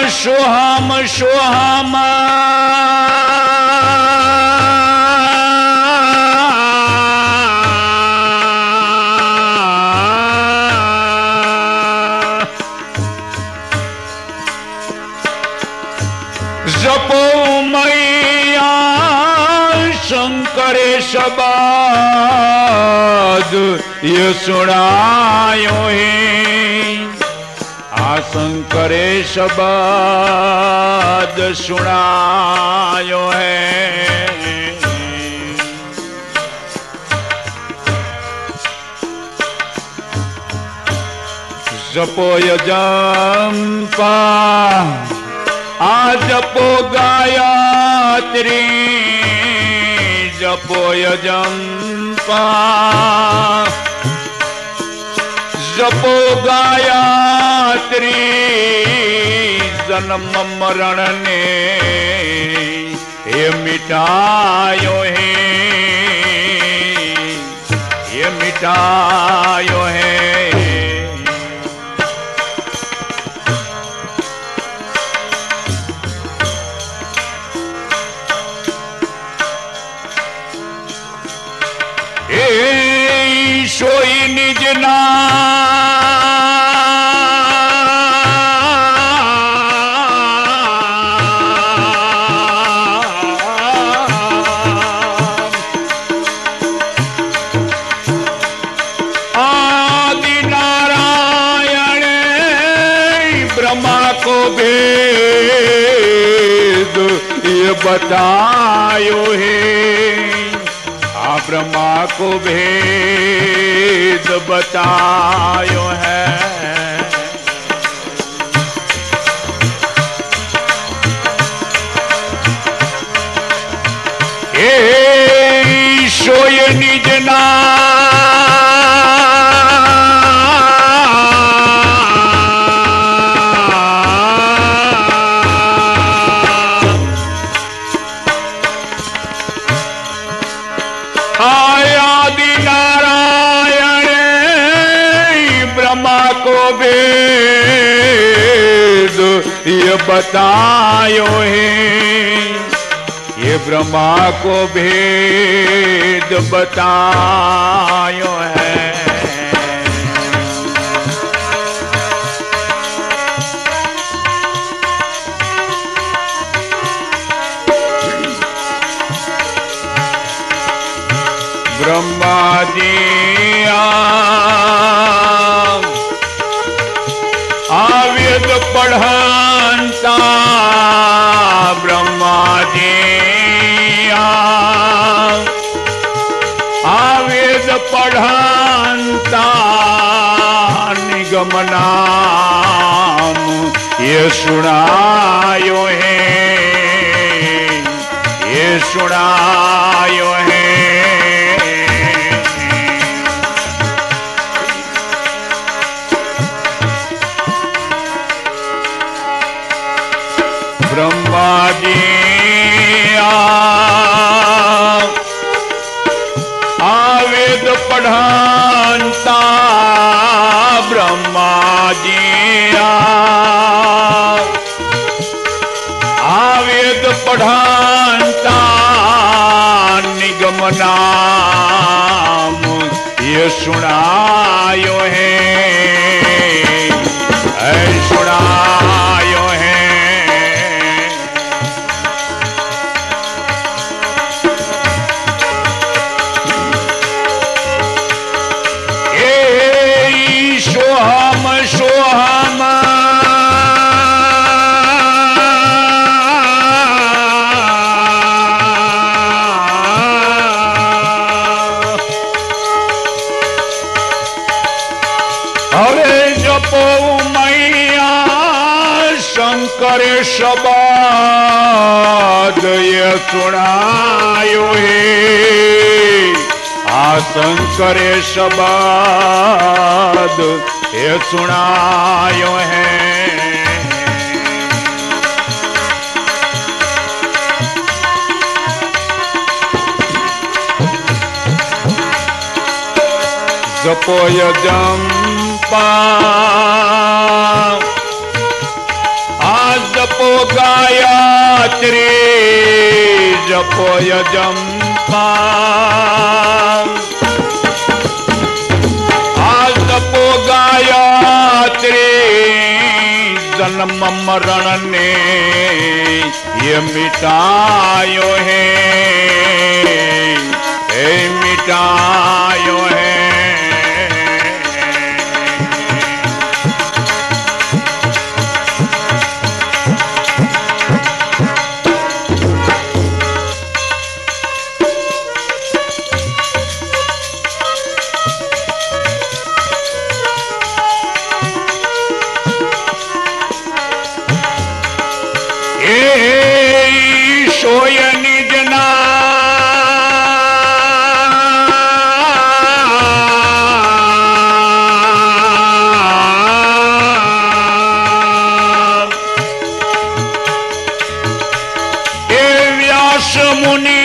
सोहम सोहम जपो मैया शंकरे शब्द ये सुनायो है शंकरे शब्द सुनायो है जपो यजंपा आ जपो गायत्री जपो यजंपा जपो गायत्री जन्म मरण ने ये मिटायो है ये मिटायो है सोई निज आदि नारायण ब्रह्मा को भेद ये बतायो है ब्रह्मा को भेद बतायो है ए सोय निज आदि नारायण ब्रह्मा को भेद ये बतायो है ये ब्रह्मा को भेद बतायो है ब्रह्मा जी आवेद पढ़ंता ब्रह्मा जी आवेद पढ़ंता निगम नाम ये सुनायो है ये सुनायो है ब्रह्मा जी आवेद पढ़ंता ब्रह्मा जी आवेद पढ़ंता निगम नाम ये सुनायो है सुनायो है सोहम सोहम अरे जपो मैया शंकर शब्द ये सुनायो है शंकर शब्द ये सुनायो है जपो यजंपा गायत्री जपो यजम्पा जपो गायत्री जन्म मरण ने ये मिटायो है मिटायो है। सोय निज नाम व्यास मुनि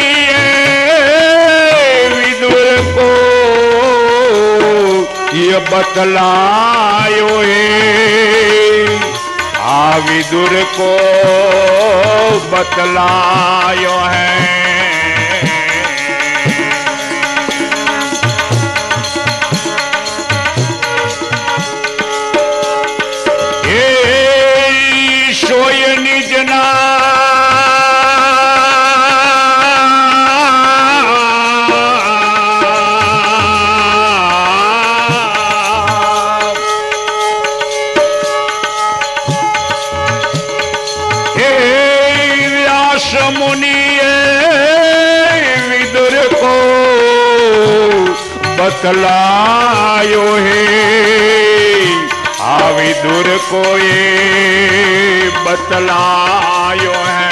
विदुर को ये बतलायो विदुर को बतलायो है। ये सोय निज विदुर को बतलायो है विदुर को ये बतलायो है।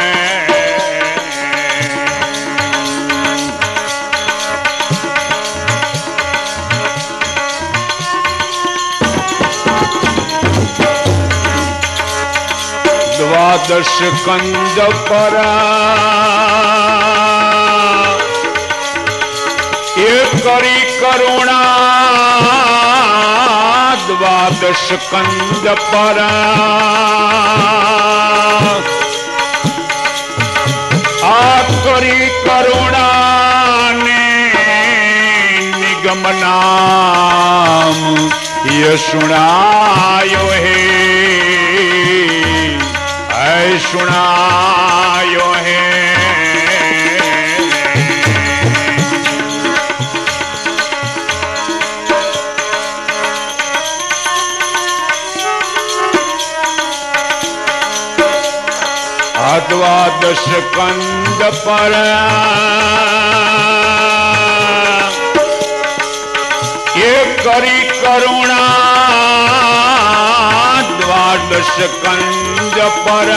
द्वादश कंज पर ये करी करुणा द्वादश कंज पर करी करुणा ने निगम नाम ये सुनायो है सुनायो है। द्वादश कंद पर ये करी करुणा द्वादश कंज पर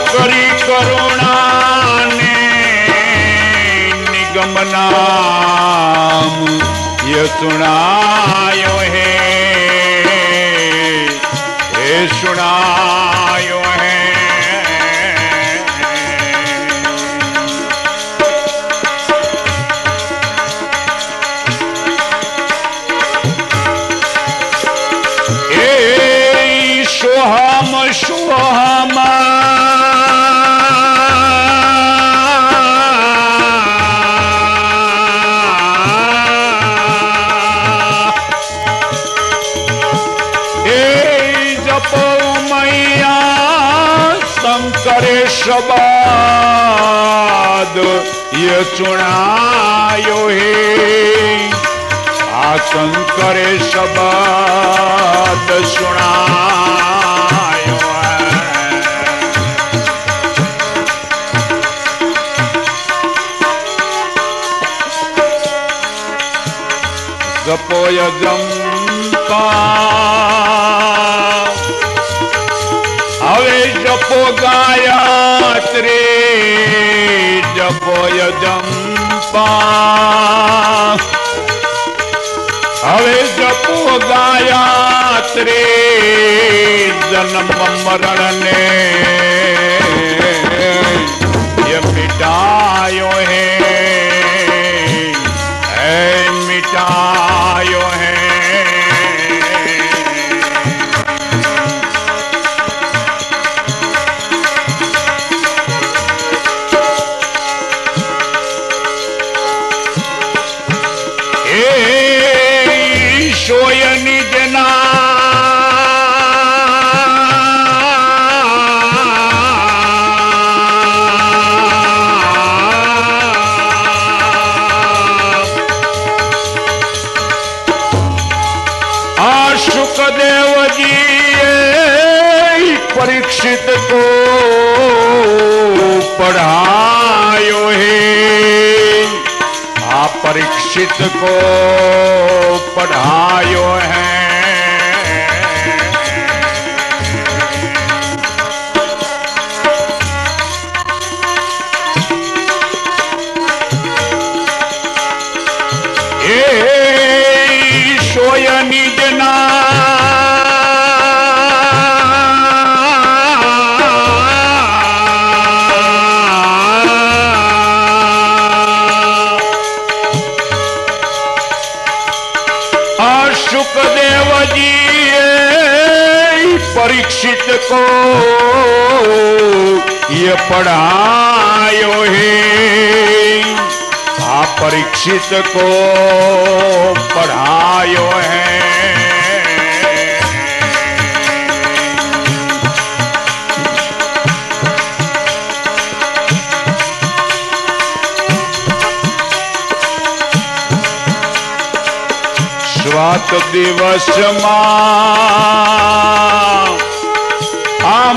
करी करुणा ने निगम नाम ये सुनायो है सुनायो है। सोहम सोहम शंकरे शब्द ये सुनायो है शंकरे शब्द सुनायो है। जपो यजम्पा हवे जपो गायत्री जपो यजम्पा हवे जपो गायत्री जन्म मरण ने ये मिटायो है मिटायो है। परीक्षित को पढ़ायो है, परीक्षित को पढ़ायो है। सोय निज सुखदेव जी परीक्षित को ये पढ़ायो है, परीक्षित को पढ़ायो है। स्वात दिवस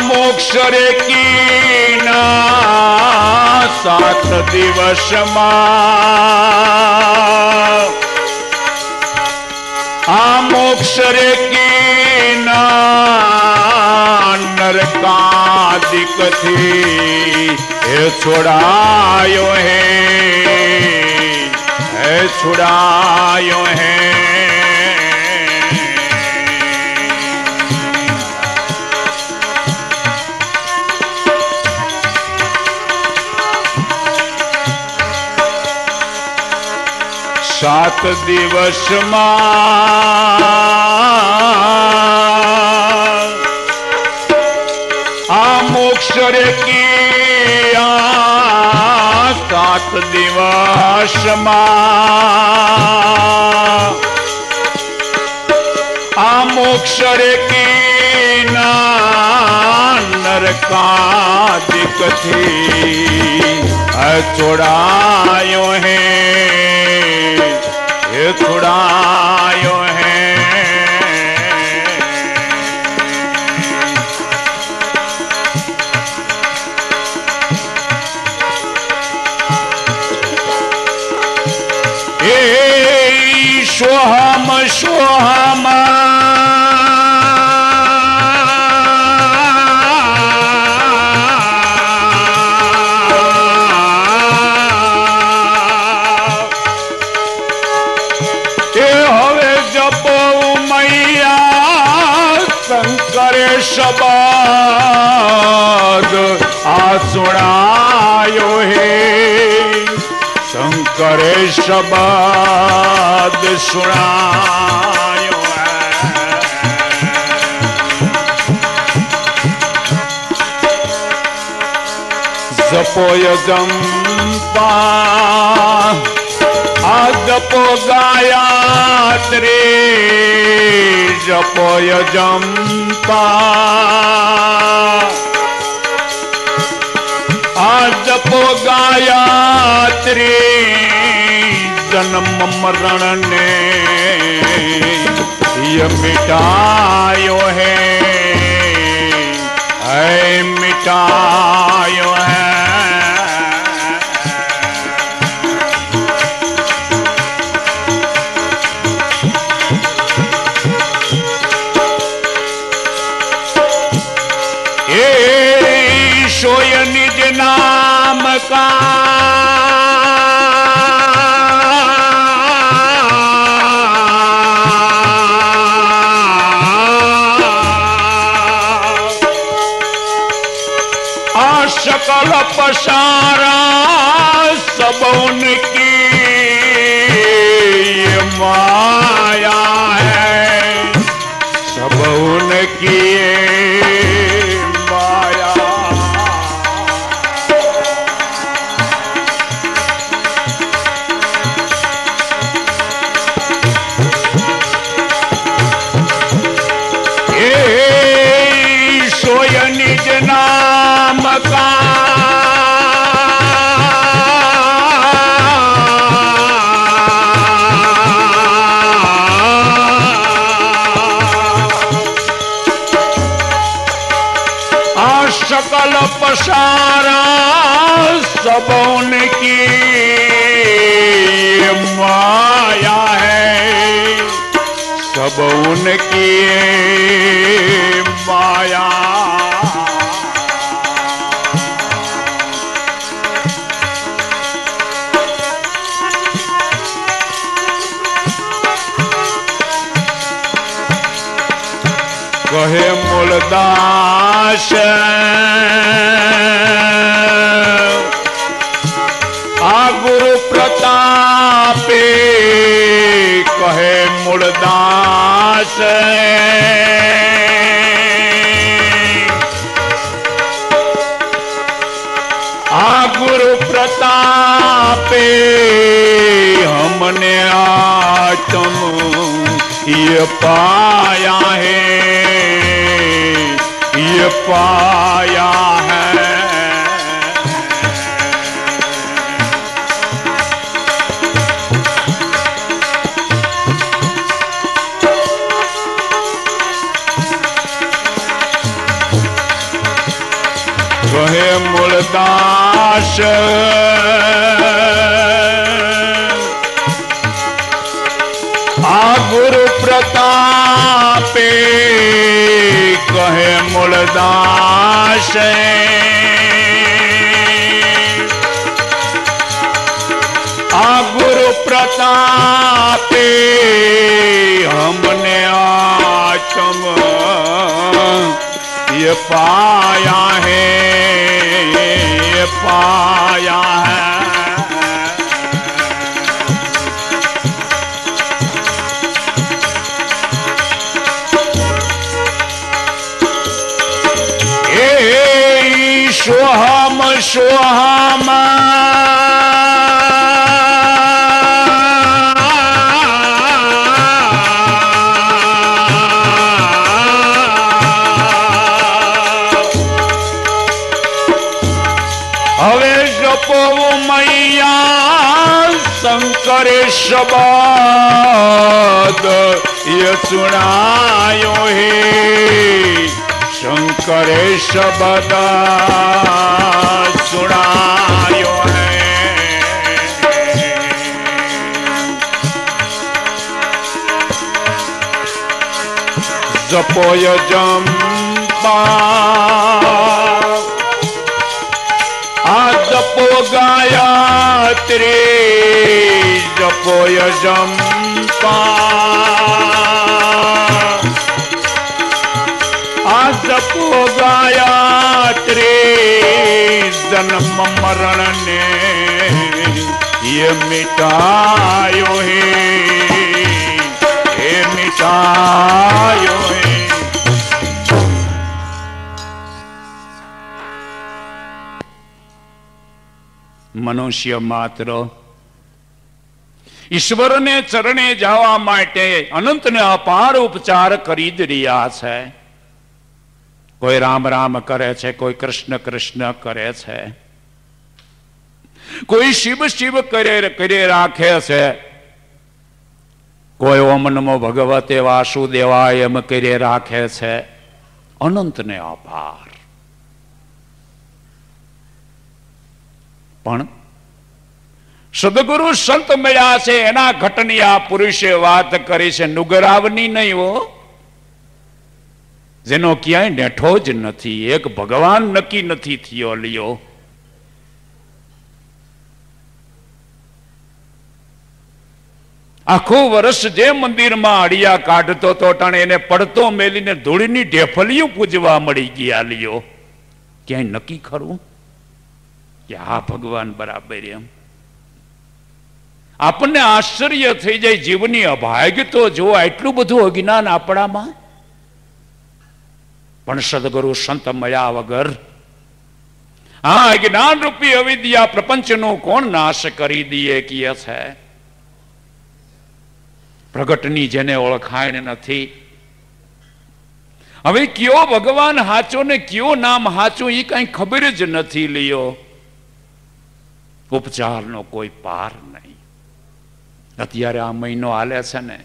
मोक्ष रे कीना, 7 दिवस मोक्ष रे कीना, नरकादिक थी हे छुड़ायो है छुड़ायो है। सात दिवस मोक्ष रे किया, 7 दिवस मोक्ष रे कीना, नरकादिक थी छुड़ायो है छुड़ायो है। सोहम सोहम शब्द सुनायो है, शंकर शब्द सुनायो है। जपोय जंपा जपो गायत्री, जपोय जंपा जपो गायत्री, जन्म मरण ने ये मिटायो है मिटायो है। सोय निज नाम का सकल पसारा सब उनकी माया है, सब उनकी माया। सोय निज नाम का सकल पसारा सब उनकी माया है, सब उनकी माया। कहे मूलदास आ गुरु प्रतापे, कहे मूलदास आ गुरु प्रतापे हमने आत्म ये पाया है, ये पाया है। कहे मूलदास आ गुरु प्रतापे, कहे मूलदास आ गुरु प्रतापे हमने आत्म ये पाया है, ये पाया है। सोहम सोहम हवे जपो मैया शंकर शब्द ये सुनायो है, शंकर शब्द सुनायो है। जपो यजम्बा आ जपो गायत्री, जपो यजम्बा जपो गायत्री जन्म मरण ने ये मिटायो है, ये मिटायो है। મનુષ્ય માત્ર ઈશ્વરને ચરણે જવા માટે અનંતને અપાર ઉપચાર કરી જ રહ્યા છે। કોઈ રામ રામ કરે છે, કોઈ કૃષ્ણ કૃષ્ણ કરે છે, કોઈ શિવ શિવ કરે રાખે છે, કોઈ ઓમ નમો ભગવતે વાસુદેવાય એમ કરે રાખે છે। અનંતને અપાર। પણ સદગુરુ સંત મળ્યા છે એના ઘટની આ પુરુષે વાત કરી છે, નુગરાવની નહીં હો, જેનો ક્યાંય નેઠો જ નથી, એક ભગવાન નક્કી નથી થયો લ્યો। આખું વર્ષ જે મંદિરમાં અડિયા કાઢતો તો ટાણે એને પડતો મેલીને ધૂળની ઢેફલીઓ પૂજવા મળી ગયા લ્યો। ક્યાંય નક્કી ખરું કે આ ભગવાન બરાબર એમ? આપણને આશ્ચર્ય થઈ જાય, જીવની અભાગ્ય તો જો આટલું બધું અજ્ઞાન આપણામાં। પણ સદગુરુ સંત મળ્યા વગર આ અજ્ઞાન રૂપી અવિદ્યા પ્રપંચનો કોણ નાશ કરી દે કીએ છે। પ્રગટની જેને ઓળખાણ નથી, હવે કયો ભગવાન હાચો ને કયો નામ હાચું એ કઈ ખબર જ નથી લ્યો। ઉપચારનો કોઈ પાર નહીં। અત્યારે આ મહિનો હાલે છે ને,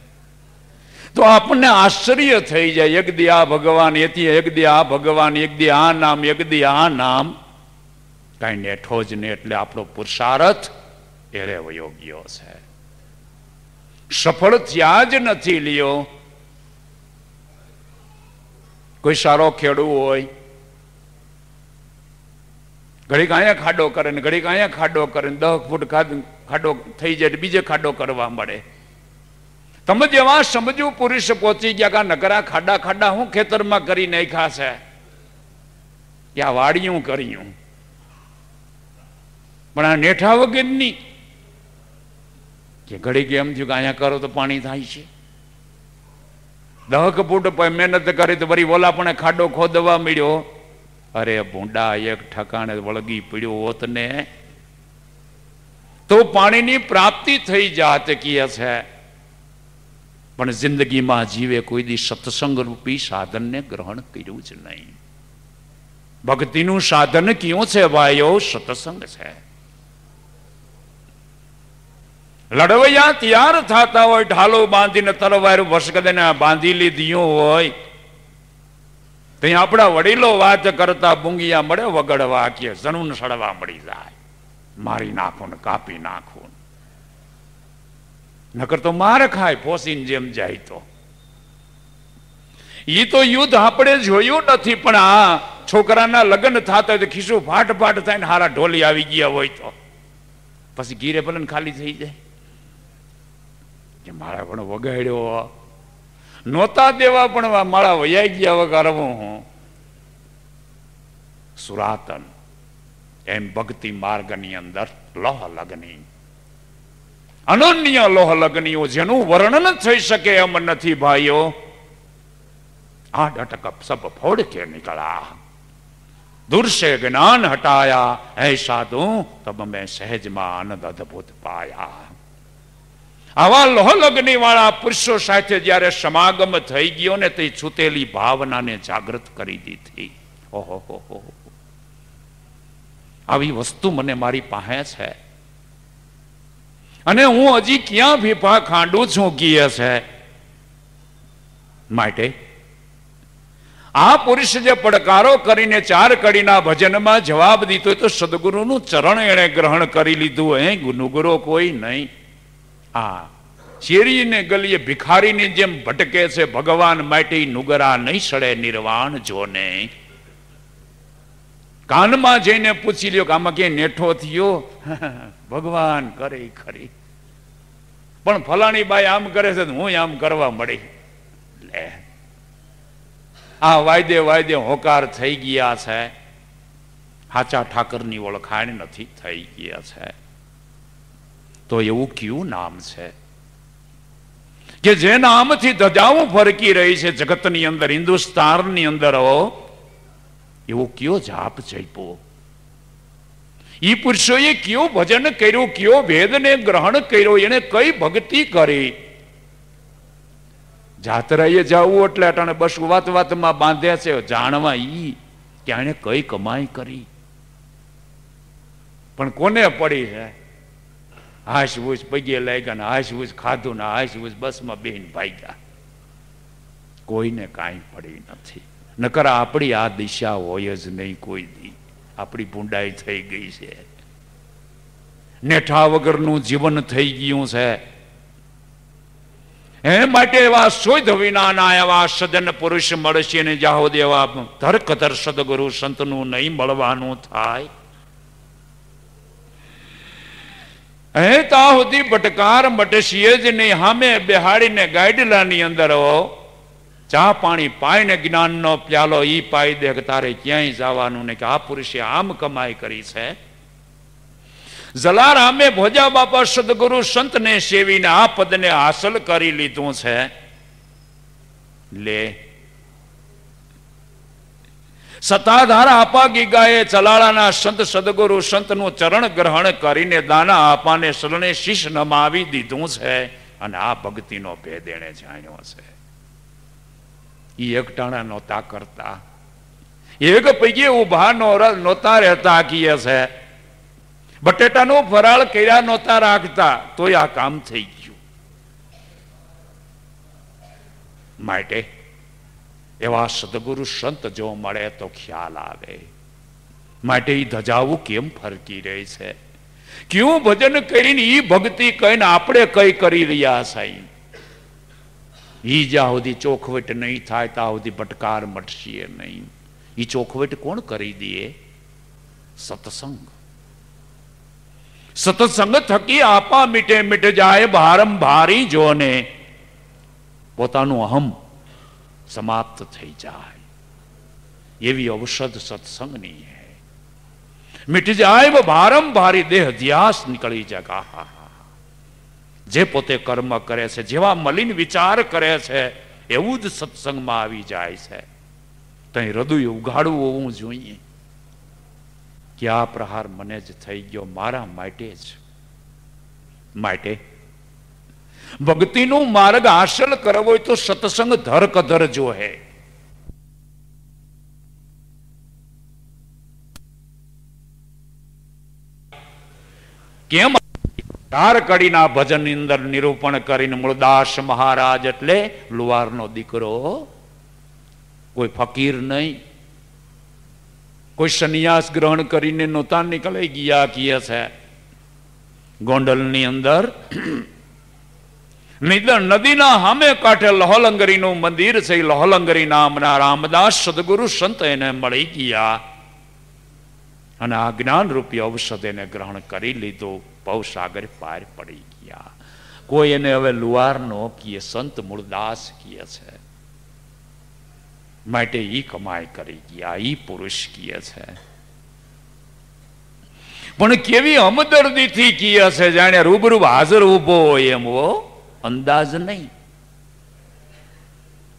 તો આપણને આશ્ચર્ય થઈ જાય. એક દી આ ભગવાન, એથી એક દી આ ભગવાન, એક દી આ નામ, એક દી આ નામ, કઈ નેઠો જ ને. એટલે આપણો પુરુષાર્થ એરે યોગ્ય છે, સફળ થયા જ નથી. લ્યો, કોઈ સારો ખેડૂ હોય, ઘડીક અહીંયા ખાડો કરે ને ઘડીક અહીંયા ખાડો કરે ને 10 ફૂટ ખાડો થઈ જાય બીજે ખાડો કરવા મળે. તમે જેવા સમજવું પુરુષ પહોંચી ગયા કે નકરા ખાડા ખાડા હું ખેતરમાં કરી નાખ્યા છે, ત્યાં વાડિયું કર્યું, પણ આ નેઠા વગરની કે ઘડીક એમ થયું કે અહીંયા કરો તો પાણી થાય છે. 10 ફૂટ મહેનત કરી તો વળી ઓલા પણ ખાડો ખોદવા મળ્યો. અરે ભૂંડા, એક ઠકાણે વળગી પડ્યો હોત ને તો પાણીની પ્રાપ્તિ થઈ જાત કીએ છે. પણ જિંદગીમાં જીવે કોઈ દી સત્સંગ રૂપી સાધનને ગ્રહણ કર્યું જ નહીં. ભક્તિનું સાધન કયું છે ભાઈઓ? સત્સંગ છે. લડવૈયા તૈયાર થતા હોય, ઢાલો બાંધીને તલવાર વસકદને બાંધી લીધી હોય, ત્યાં આપણા વડીલો વાત કરતા બુંગિયા મળે વગડવા કે જણું સડવા મળી જાય, મારી નાખું ને કાપી નાખું. નકર તો માર ખાય ફોસીને જેમ જાય. તો ઈ તો યુદ્ધ આપણે જોયું નથી, પણ આ છોકરાના લગ્ન થતા હોય તો ખિસ્સું ફાટ ફાટ થાય ને હારા ઢોલી આવી ગયા હોય તો પછી ગીરે ભલે ખાલી થઈ જાય કે મારા પણ વગાડ્યો નહોતા દેવા પણ મારા વૈયા ગયા વગર હું સુરાતન. એમ ભક્તિ માર્ગની અંદર લોહ લગ્ની, અનન્ય લોહ લગ્નીઓ જેનું વર્ણન થઈ શકે એમ નથી ભાઈઓ. આ અટક સબ ફોડ કે નીકળા, दूर से ज्ञान हटाया, ऐसा दू तब मैं सहजમાં આનંદ અદભુત પાયા. આવા લોહ લગ્ની વાળા પુરુષો સાથે જયારે સમાગમ થઈ ગયો ને તે છૂટેલી ભાવનાને જાગૃત કરી દીધી. ઓહો હો હો, આવી વસ્તુ મને મારી પાસે છે અને હું હજી ક્યાં ફીફા ખાંડું છું કીએ છે. માટે આ પુરુષ જે પડકારો કરીને 4 કડીના ભજનમાં જવાબ દીધો તો સદગુરુનું ચરણ એણે ગ્રહણ કરી લીધું. હે ગુનુગુરો કોઈ નહીં. આ ચેરીને ગલીએ ભિખારીની જેમ ભટકે છે ભગવાન માટે નુગરા નહીં સડે નિર્વાણ જોને. કાનમાં જઈને પૂછી લ્યો કે આમાં ક્યાંય નેઠો થયો? ભગવાન કરે ખરી, પણ ફલાણી બાઈ આમ કરે છે હું આમ કરવા મળી. લે, આ વાયદે વાયદે હોકાર થઈ ગયા છે, હાચા ઠાકરની ઓળખાણ નથી થઈ ગયા છે. તો એવું કયું નામ છે કે જે નામથી ધજાઓ ફરકી રહી છે જગતની અંદર, હિન્દુસ્તાનની અંદર? એવો કયો જાપ જપ્યો? ઈ પુરુષોએ કયો ભજન કર્યું, કયો વેદને ગ્રહણ કર્યો, એને કઈ ભક્તિ કરી? જાત્રાએ જવું એટલે અટાણે બસ વાત વાતમાં બાંધે છે જાણવા ઈ કે આને કઈ કમાઈ કરી, પણ કોને પડી છે? હાશવૂસ પગે લાગ્યા ને હાશવૂસ ખાધું ને હાશવૂસ બસમાં બેન ભાગ્યા, કોઈને કાંઈ પડી નથી. નકર આપણી આ દિશા હોય જ નહીં કોઈ દી. આપણી ભૂંડાઈ થઈ ગઈ છે, નેઠા વગરનું જીવન થઈ ગયું છે. એ માટે એવા શોધ વિનાના એવા સજ્જન પુરુષ મળશે ને જાહો દેવા ધરકધર સદગુરુ સંતનું નહીં મળવાનું થાય. હે તા સુધી ભટકાર મટશીએ જ નહીં. હામે બેહાડીને ગાઈડલાની અંદર ચા પાણી પાઈને જ્ઞાનનો પ્યાલો ઈ પાઈ દે કે તારે ક્યાંય જવાનું ને કે આ પુરુષે આમ કમાઈ કરી છે. જલારામે ભોજા બાપા સદગુરુ સંતને સેવીને આ પદને હાંસલ કરી લીધું છે. લે, સતાધાર આપા ગીગાએ ચલાળાના સંત સદગુરુ સંતનું ચરણ ગ્રહણ કરીને દાના આપાને શરણે શીશ નમાવી દીધું છે અને આ ભક્તિનો ભેદ એણે જાણ્યો છે. ઈ એકટાણા નહોતા કરતા, એક પૈકી ઉભા નહોતા રહેતા કીએ છે, બટેટાનો ફરાળ કર્યા નહોતા રાખતા, તોય આ કામ થઈ ગયું. માટે એવા સદગુરુ સંત જો મળે તો ખ્યાલ આવે. માટે એ ધજાવું કેમ ફરકી રહી છે? ક્યું ભજન કરીને ઈ ભક્તિ કહીને આપણે કઈ કરી રહ્યા સાઈ? ઈ જ્યાં સુધી ચોખવટ નહીં થાય ત્યાં સુધી ભટકાર મટશે નહીં. ઈ ચોખવટ કોણ કરી દે? સત્સંગ. સત્સંગ થકી આપા મીટે મીટ જાય, ભારંભારી જોને પોતાનું અહમ સમાપ્ત થઈ જાય. એવી ઔષધ સત્સંગની હે. મિટ જાય ભારંભારી દેહ ધ્યાસ નીકળી જગા. જે પોતે કર્મ કરે છે, જેવા મલિન વિચાર કરે છે, એવું જ સત્સંગમાં આવી જાય છે. તઈ હૃદય ઉઘાડવું હોવું જોઈએ કે આ પ્રહાર મને જ થઈ ગયો, મારા માટે જ. માટે ભક્તિનો માર્ગ હાંસલ કરવો હોય તો સત્સંગ ધર કધર જો હે. કેમ? ચાર કડીના ભજન ની અંદર નિરૂપણ કરીને મૂળદાસ મહારાજ એટલે લુહારનો દીકરો, કોઈ ફકીર નહીં, કોઈ સંન્યાસ ગ્રહણ કરીને નહોતા નીકળી ગયા કીએ છે. ગોંડલની અંદર નદીના સામે કાંઠે લહોલંગરીનું મંદિર છે. લહોલંગરી નામના રામદાસ સદગુરુ સંત એને મળી ગયા અને આ જ્ઞાન રૂપી ઔષધ એને ગ્રહણ કરી લીધું. ભવસાગર પાર પડી ગયા. કોઈ એને હવે લુહાર નો કીએ, સંત મૂળદાસ કીએ છે. માટે ઈ કમાઈ કરી ગયા, ઈ પુરુષ કીએ છે. પણ કેવી હમદર્દીથી કીએ છે, જાણે રૂબરૂ હાજર ઉભો હોય એમ. અંદાજ નહીં.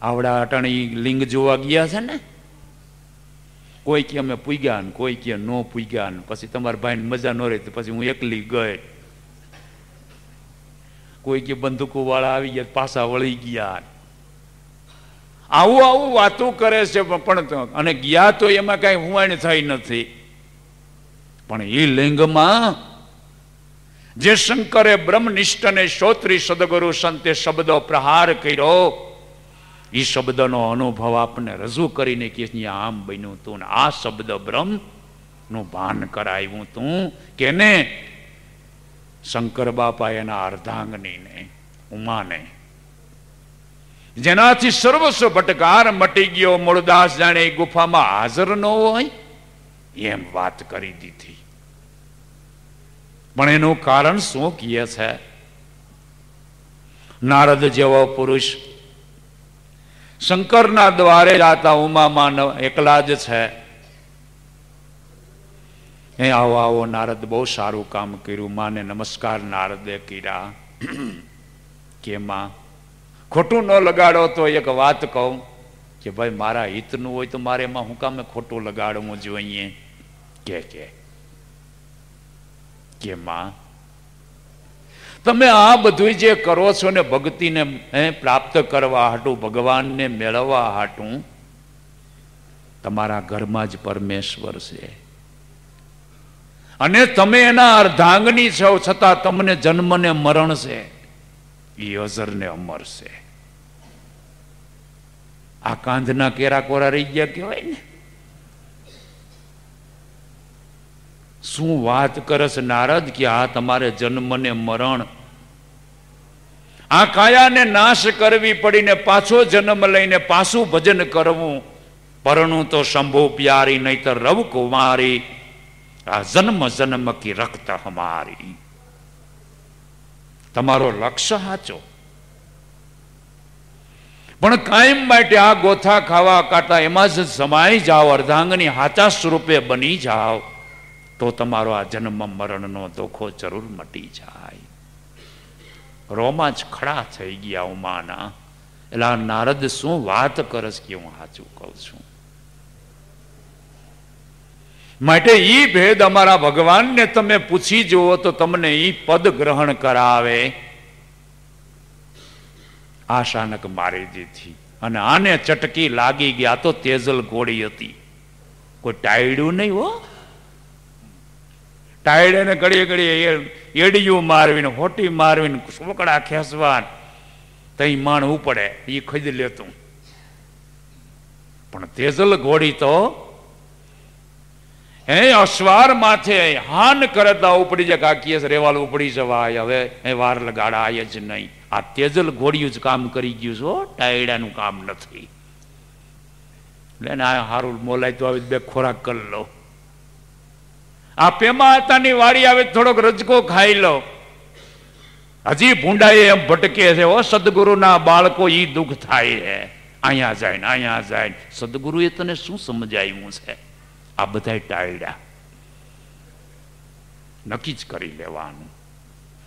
આવડા અટાણી લિંગ જોવા ગયા છે ને, કોઈ કે અમે પૂગ્યા ને કોઈ કે નો પૂગ્યા ને પછી તમારા ભાઈને મજા ન રહી તો પછી હું એકલી ગઈ. કોઈ કે બંદૂકો વાળા આવી ગયા પાછા વળી ગયા. આવું આવું વાતો કરે છે. પણ અને ગયા તો એમાં કઈ હુવાણ થઈ નથી. પણ એ લિંગમાં જે શંકરે બ્રહ્મનિષ્ઠને શ્રોત્રી સદગુરુ સંતે શબ્દો પ્રહાર કર્યો, એ શબ્દનો અનુભવ આપને રજૂ કરીને કે આમ બન્યું તું, આ શબ્દ બ્રહ્મ નું ભાન કરાવ્યું તું. કેને? શંકર બાપા એના અર્ધાંગનીને, ઉમાને, જેનાથી સર્વસ્વ ભટકાર મટી ગયો. મૂળદાસ જાણે એ ગુફામાં હાજર ન હોય એમ વાત કરી દીધી. પણ એનું કારણ શું કહે છે? નારદ જેવો પુરુષ શંકરના દ્વારે જાતા ઉમામાં એકલા જ છે. એ આવો આવો નારદ, બહુ સારું કામ કર્યું. માને નમસ્કાર નારદે કર્યા. કે માં ખોટું ન લગાડો તો એક વાત કહું કે ભાઈ મારા હિતનું હોય તો મારે એમાં હું કામે ખોટું લગાડવું જોઈએ? કે માં તમે આ બધું જે કરો છો ને ભક્તિને પ્રાપ્ત કરવા હાટું, ભગવાનને મેળવવા હાટું, તમારા ઘરમાં જ પરમેશ્વર છે અને તમે એના અર્ધાંગની છો, છતાં તમને જન્મ ને મરણ છે. એ અઝર ને અમર છે. આ કાંધના કેરા કોરા રહી ગયા કહેવાય ને. શું વાત કરસ નારદ કે આ તમારે જન્મ ને મરણ, આ કાયાને નાશ કરવી પડીને પાછો જન્મ લઈને પાછું ભજન કરવું. પરણું તો શંભુ પ્યારી, નહીતર રવ કુમારી, આ જન્મ જન્મ કી રક્ત હમારી. તમારો લક્ષ્ય સાચો, પણ કાયમ માટે આ ગોથા ખાવા કાટા એમાં જ સમાઈ જાઓ, અર્ધાંગની હાચા સ્વરૂપે બની જાઓ, તો તમારો આ જન્મ મરણનો દુઃખો જરૂર મટી જાય. રોમાંચ ખડા થઈ ગયા ઉમાના. એટલે નારદ શું વાત કરસ કે હું સાચું કહું છું. માટે ઈ ભેદ અમારા ભગવાનને તમે પૂછી જુઓ તો તમને ઈ પદ ગ્રહણ કરાવે. આશાનક મારી દીધી અને આને ચટકી લાગી ગયા. તો તેજલ ઘોડી હતી, કોઈ ટાયડું નહીં હો. ટાયડે ઘડીએ ઘડીએ એડિયું મારવીને, હોટી મારવીને, સોકડા ખેંચવા, તઈ માણ ઉપડે એ ખરીદી લેતું. પણ તેજલ ઘોડી તો અશ્વાર માથે હાન કરતા ઉપડી જાય. કાકીએ રેવાલ ઉપડી જવાય, હવે વાર લગાડાય જ નહીં. આ તેજલ ઘોડિયું જ કામ કરી ગયું છો, ટાયડાનું કામ નથી. એટલે હારું મોલાય તો આવી બે ખોરાક કરી લો. આ પેમા હતાની વારી આવે થોડોક રજકો ખાઈ લો. હજી ભૂંડાએ એમ ભટકે છે, ઓ સદગુરુના બાળકો ઈ દુઃખ થાય છે. અહીંયા જાય ને અહીંયા જાય. સદગુરુએ તને શું સમજાયું છે? આ બધા ટાયડા નક્કી જ કરી લેવાનું.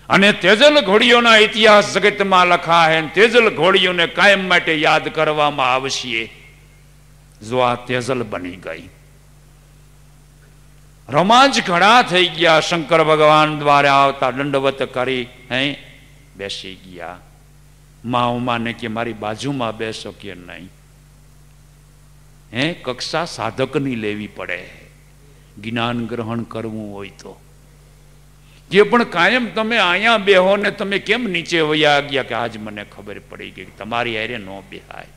અને તેજલ ઘોડીઓના ઇતિહાસ જગતમાં લખા હે. તેજલ ઘોડીઓને કાયમ માટે યાદ કરવામાં આવશે. જો આ તેજલ બની ગઈ, રોમાંચ ઘણા થઈ ગયા. શંકર ભગવાન દ્વારા આવતા દંડવત કરી બેસી ગયા. મા ઉમાને કે મારી બાજુમાં બેસો કે નહીં. કક્ષા સાધકની લેવી પડે જ્ઞાન ગ્રહણ કરવું હોય તો. જે પણ કાયમ તમે અહીંયા બેહો ને તમે કેમ નીચે વયા ગયા કે આજ મને ખબર પડી ગઈ તમારી હારે નો બેહાય.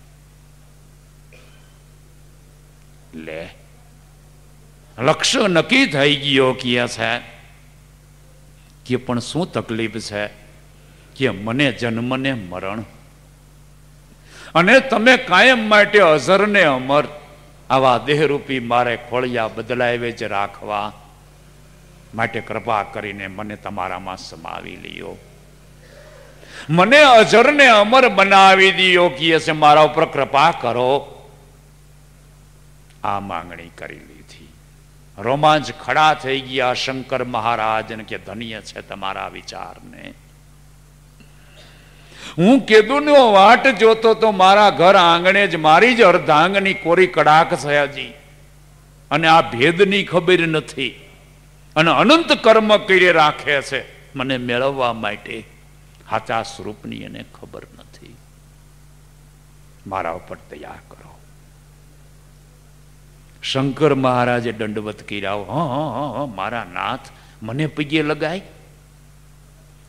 લે લક્ષ્ય નક્કી થઈ ગયો કે છે પણ શું તકલીફ છે કે મને જન્મ ને મરણ, અને તમે કાયમ માટે અઝર ને અમર આવા દેહરૂપી મારે ખોળિયા બદલાવે જ રાખવા માટે કૃપા કરીને મને તમારામાં સમાવી લ્યો. મને અઝર ને અમર બનાવી દીયો કે છે, મારા ઉપર કૃપા કરો. આ માંગણી કરી લીધી. રોમાંચ ખડા થઈ ગયા. શંકર મહારાજ કે ધન્ય છે તમારા વિચારને. હું કેદુનો વાટ જોતો તો મારા ઘર આંગણે જ મારી જ અર્ધાંગની કોરી કડાક થયાજી, અને આ ભેદની ખબર નથી, અને અનંત કર્મ કરી રાખે છે મને મેળવવા માટે. સાચા સ્વરૂપની એને ખબર નથી. મારા ઉપર દયા કરો. શંકર મહારાજે દંડવત કર્યા. મારા નાથ મને પગે લગાય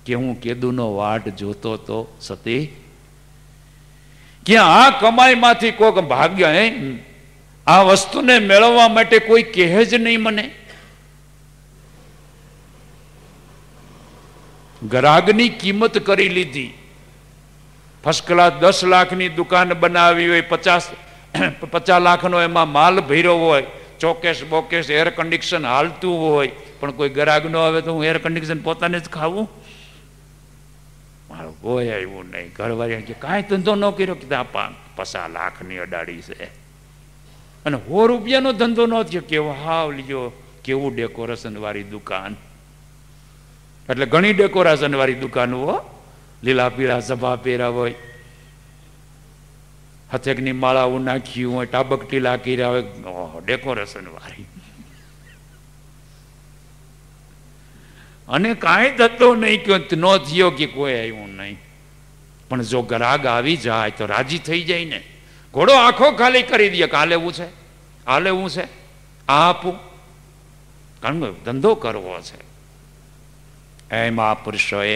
કે હું કેદુનો વાટ જોતો તો સતી કે આ કમાઈમાંથી કોઈક ભાગ્ય આ વસ્તુને મેળવવા માટે કોઈ કહે જ નહીં મને. ગ્રાહકની કિંમત કરી લીધી. ફર્સ્ટ ક્લાસ 10 લાખની દુકાન બનાવી હોય, 50 લાખનો એમાં માલ ભર્યો હોય, ચોકેસ બોકેસ એર કન્ડિશન હાલતું હોય, પણ કોઈ ગ્રાહક નો આવે તો હું એર કન્ડિશન પોતાને જ ખાવું? મારું કોઈ આવ્યું નહીં. ઘરવાળી કે કાંઈ ધંધો ન કર્યો કે 50 લાખની અડાડી છે, અને 100 રૂપિયાનો ધંધો ન થયો. કેવો હાવ લ્યો, કેવું ડેકોરેશન વાળી દુકાન. એટલે ઘણી ડેકોરેશન વાળી દુકાન હો, લીલા પીળા સભા પહેરા હોય, હથેકની માળાઓ નાખી હોય, ટાબક ટીલા કર્યા હોય, ડેકોરેશન વાળી. અને કાંઈ થતો નહીં કે ન થયો કે કોઈ આવ્યું નહીં. પણ જો ગ્રાહક આવી જાય તો રાજી થઈ જાય ને. ઘોડો આખો ખાલી કરી દે કે આ લેવું છે, આ લેવું છે, આ આપું, કારણ કે ધંધો કરવો છે. એમ આ પુરુષોએ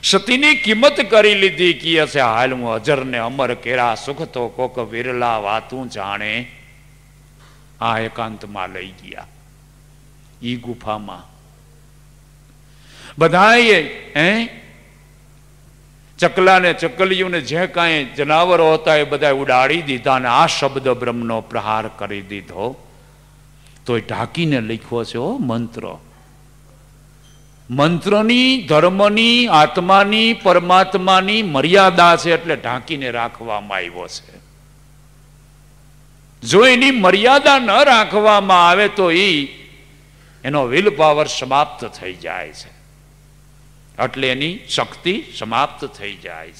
સતીની કિંમત કરી લીધી કે છે હાલ હું અજર ને અમર કેરા સુખ તો કોક વિરલા વાતું જાણે. આ એકાંતમાં લઈ ગયા ઈ ગુફામાં. બધાએ ચકલા ને ચકલીયું ને જે કાંઈ જનાવરો હતા એ બધા ઉડાડી દીધા, અને આ શબ્દ બ્રહ્મનો પ્રહાર કરી દીધો. તો એ ઢાંકીને લખ્યો છે મંત્ર. મંત્રની, ધર્મની, આત્માની, પરમાત્માની મર્યાદા છે, એટલે ઢાંકીને રાખવામાં આવ્યો છે. જો એની મર્યાદા ન રાખવામાં આવે તો એનો વિલ પાવર સમાપ્ત થઈ જાય છે, એટલે એની શક્તિ સમાપ્ત થઈ જાય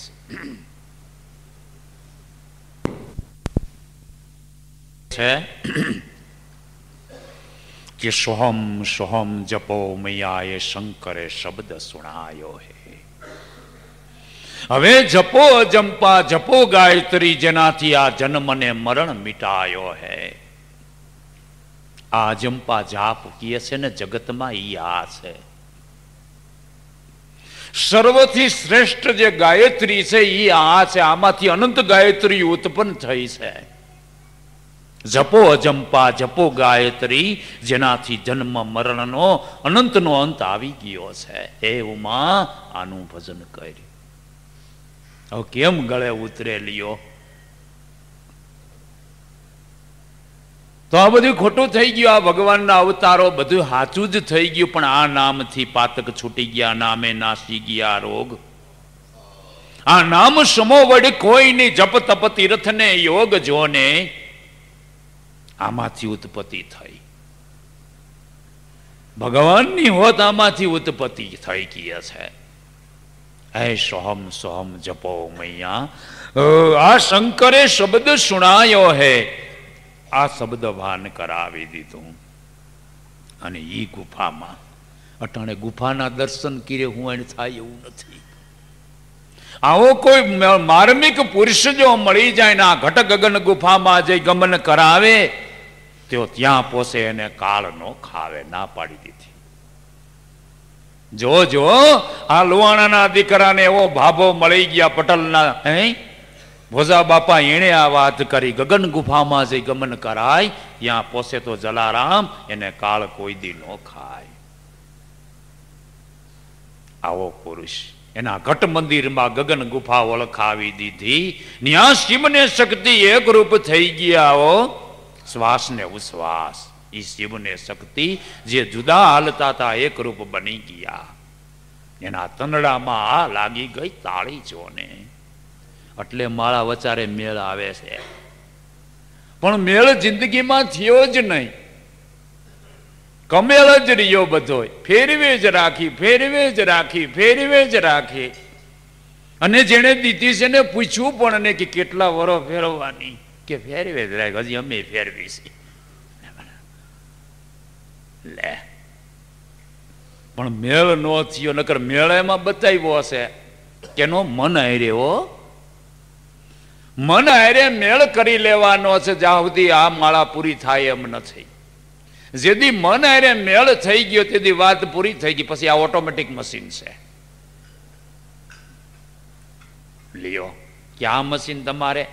છે. કે સોહમ સોહમ જપો મૈયાએ શંકરે શબ્દ સુણાયો હે. હવે જપો અજંપા, જપો ગાયત્રી, જેનાથી આ જન્મને મરણ મિટાયો હે. આ અજંપા જાપ કીએ છે ને જગતમાં ઈ આ છે. સર્વથી શ્રેષ્ઠ જે ગાયત્રી છે એ આ છે. આમાંથી અનંત ગાયત્રી ઉત્પન્ન થઈ છે. જપો અજંપા જપો ગાયત્રી, જેનાથી જન્મ મરણનો અનંતનો અંત આવી ગયો છે. હે ઉમા, આનું ભજન કર. હવે કેમ ગળે ઉતરે લ્યો? તો આ બધું ખોટું થઈ ગયું. આ ભગવાનના અવતારો બધું સાચું જ થઈ ગયું, પણ આ નામથી પાતક છૂટી ગયા, નામે નાસી ગયા રોગ. આ નામ સમો વડે કોઈ નહીં, જપ તપ તીર્થ ને યોગ જોને, આમાંથી ઉત્પત્તિ થઈ. ભગવાનની હોત આમાંથી ઉત્પત્તિ થઈ ગઈ છે. હે સોહમ સોહમ જપો મૈયા. આ શંકરે શબ્દ સુણાયો હે, આ શબ્દ ભાન કરાવી દીધું. અને ઈ ગુફામાં અટાણે ગુફાના દર્શન કરે હું એને થાય એવું નથી. આવો કોઈ માર્મિક પુરુષ જો મળી જાય ને આ ઘટ ગગન ગુફામાં જઈ ગમન કરાવે, તો ત્યાં પોસે એને કાળ નો ખાવે. ના પાડી દીધી. જો જો આ લુવાણાના દીકરાને એવો ભાભો મળી ગયા પટલના, હે ભોજા બાપા, એણે આ વાત કરી. ગગન ગુફામાં જઈ ગમન કરાય, ત્યાં પોસે તો જલારામ, એને કાળ કોઈ દી નો ખાય. આવો પુરુષ એના ઘટ મંદિરમાં ગગન ગુફા ઓળખાવી દીધી. ન્યા શિવને શક્તિ એક રૂપ થઈ ગયા. હો શ્વાસ ને ઉશ્વાસ, ઈ શિવને શક્તિ જે જુદા હાલતા હતા એક રૂપ બની ગયા. એના તનડામાં આ લાગી ગઈ તાળી જોને. એટલે મારા વચારે મેળ આવે છે, પણ મેળ જિંદગીમાં થયો જ નહીં. કમેળ જ રહ્યો બધો, ફેરવે જ રાખી, ફેરવે જ રાખી, ફેરવે જ રાખી. અને જેને દીધી છે ને પૂછ્યું પણ ને કે કેટલા વરો ફેરવવાની, કે ફેરવે જ રાખ, હજી અમે ફેરવી છે. લે પણ મેળ નો થયો. નકર મેળ એમાં બતાવ્યો હશે કે નો મન હાર્યો, મન હારે મેળ કરી લેવાનો છે. જ્યાં સુધી આ માળા પૂરી થાય એમ નથી. જેથી મન હારે મેળ થઈ ગયો તેથી વાત પૂરી થઈ ગઈ. પછી આ ઓટોમેટિક મશીન છે. લ્યો કે આ મશીન તમારે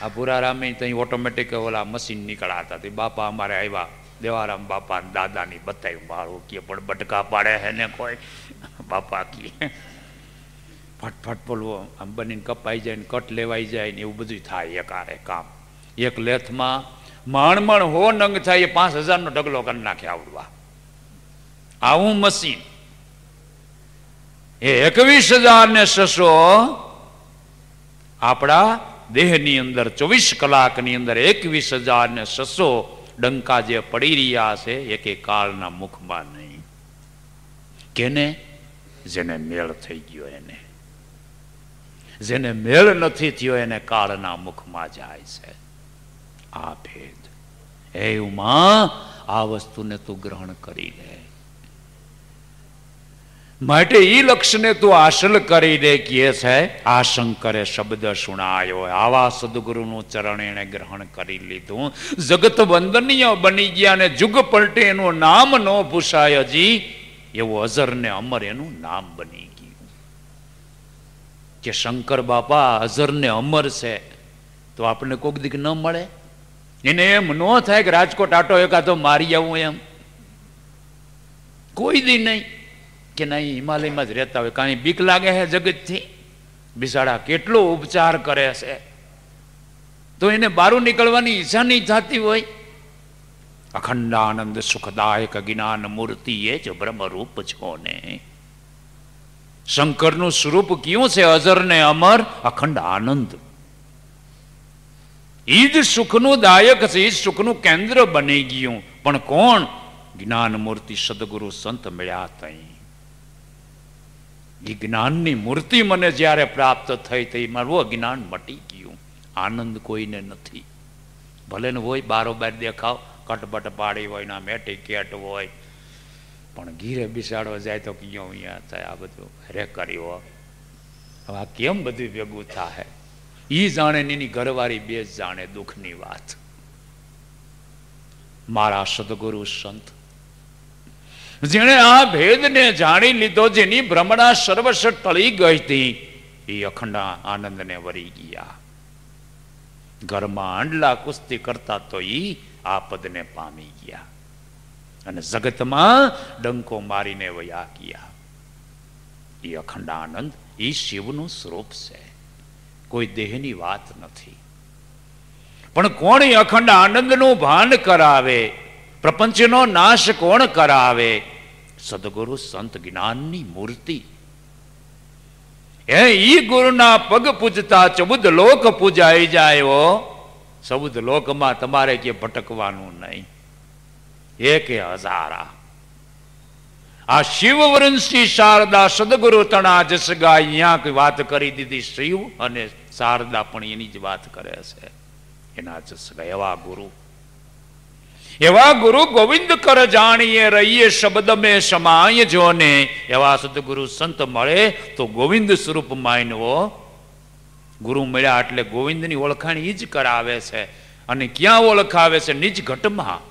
આ પુરારામે ત્યાં ઓટોમેટિક ઓલા મશીન નીકળાતા હતી. બાપા અમારે આવ્યા, દેવારામ બાપા દાદાની બતાવ્યું. મારું કે પણ બટકા પાડે હે ને કોઈ બાપા કી ફટફટ બોલવો આમ બનીને કપાઈ જાય ને કટ લેવાઈ જાય ને એવું બધું થાય. એકારે કામ એક લેથમાં માણ 100 નંગ થાય, 5000 નો ઢગલો કરી નાખે આવડવા. આવું મશીન એ 21,600 આપણા દેહની અંદર 24 કલાકની અંદર 21,600 ડંકા જે પડી રહ્યા છે, એકે કાળના મુખમાં નહીં. કેને? જેને મેળ થઈ ગયો એને. જેને મેળ નથી થયો એને કાળના મુખમાં જાય છે. આ ભેદ. હે ઉમા, આ વસ્તુને તું ગ્રહણ કરી લે. માટે ઈ લક્ષ્યને તું હાંસલ કરી દે. કહે છે આ શંકરે શબ્દ સુણાયો. આવા સદગુરુનું ચરણ એને ગ્રહણ કરી લીધું. જગત વંદનીય બની ગયા ને જુગ પલટે એનું નામ ન પૂછાય હજી, એવું અઝર ને અમર એનું નામ બની ગયું. કે શંકર બાપા અઝર ને અમર છે તો આપણને કોઈક દીક ન મળે? એને એમ ન થાય કે રાજકોટ આટો એકાદો મારી આવું એમ? કોઈ દી નહીં. કે નહીં હિમાલયમાં જ રહેતા હોય, કાંઈ બીક લાગે છે જગતથી? બિસાડા કેટલો ઉપચાર કરે છે, તો એને બારું નીકળવાની ઈચ્છા નહીં થતી હોય. અખંડાનંદ સુખદાયક જ્ઞાન મૂર્તિ એ જ બ્રહ્મરૂપ છો ને. શંકરનું સ્વરૂપ કયું છે? અજર ને અમર અખંડ આનંદ. એ જ સુખનું દાયક છે, એ સુખનું કેન્દ્ર બની ગયું. પણ કોણ? જ્ઞાન મૂર્તિ સદગુરુ સંત મળ્યા તઈ. એ જ્ઞાનની મૂર્તિ મને જ્યારે પ્રાપ્ત થઈ તો મારું અજ્ઞાન મટી ગયું. આનંદ કોઈને નથી. ભલે ને હોય બારોબાર દેખાવ, કટબટ પાડી હોય ના મેટી કેટ હોય, પણ ઘીરે બિસાડવા જાય તો કયો અહીંયા થાય. આ બધું હરે કર્યો. હવે આ કેમ બધું ભેગું થાય? ઈ જાણે એની ઘરવાળી બે જ જાણે દુઃખની વાત. મારા સદગુરુ સંત જેણે આ ભેદને જાણી લીધો, જેની ભ્રમણા સર્વસ્વ ટળી ગઈ હતી, એ અખંડ આનંદને વરી ગયા. ઘરમાં આંડલા કુસ્તી કરતા તો એ આ પદને પામી ગયા અને જગતમાં ડંકો મારીને વયા ગયા. એ અખંડ આનંદ એ શિવનું સ્વરૂપ છે, કોઈ દેહની વાત નથી. પણ કોણ એ અખંડ આનંદનું ભાન કરાવે, પ્રપંચનો નાશ કોણ કરાવે? સદગુરુ સંત જ્ઞાનની મૂર્તિ. ઈ ગુરુના પગ પૂજતા 14 લોક પૂજાઈ જાય. 14 લોકમાં તમારે કે ભટકવાનું નહીં, એકે હજારા. આ શિવવંશી શારદા સદગુરુ તણા જસ ગાય, અહીંયા વાત કરી દીધી. શિવ અને શારદા પણ એની જ વાત કરે છે. એના જસ ગાય એવા ગુરુ ગોવિંદ કર જાણીએ રહીએ, શબ્દ મેં સમાય જોને. એવા સદગુરુ સંત મળે તો ગોવિંદ સ્વરૂપ માનવો. ગુરુ મળ્યા એટલે ગોવિંદની ઓળખાણ ઈ જ કરાવે છે. અને ક્યાં ઓળખાવે છે? નિજ ઘટમાં.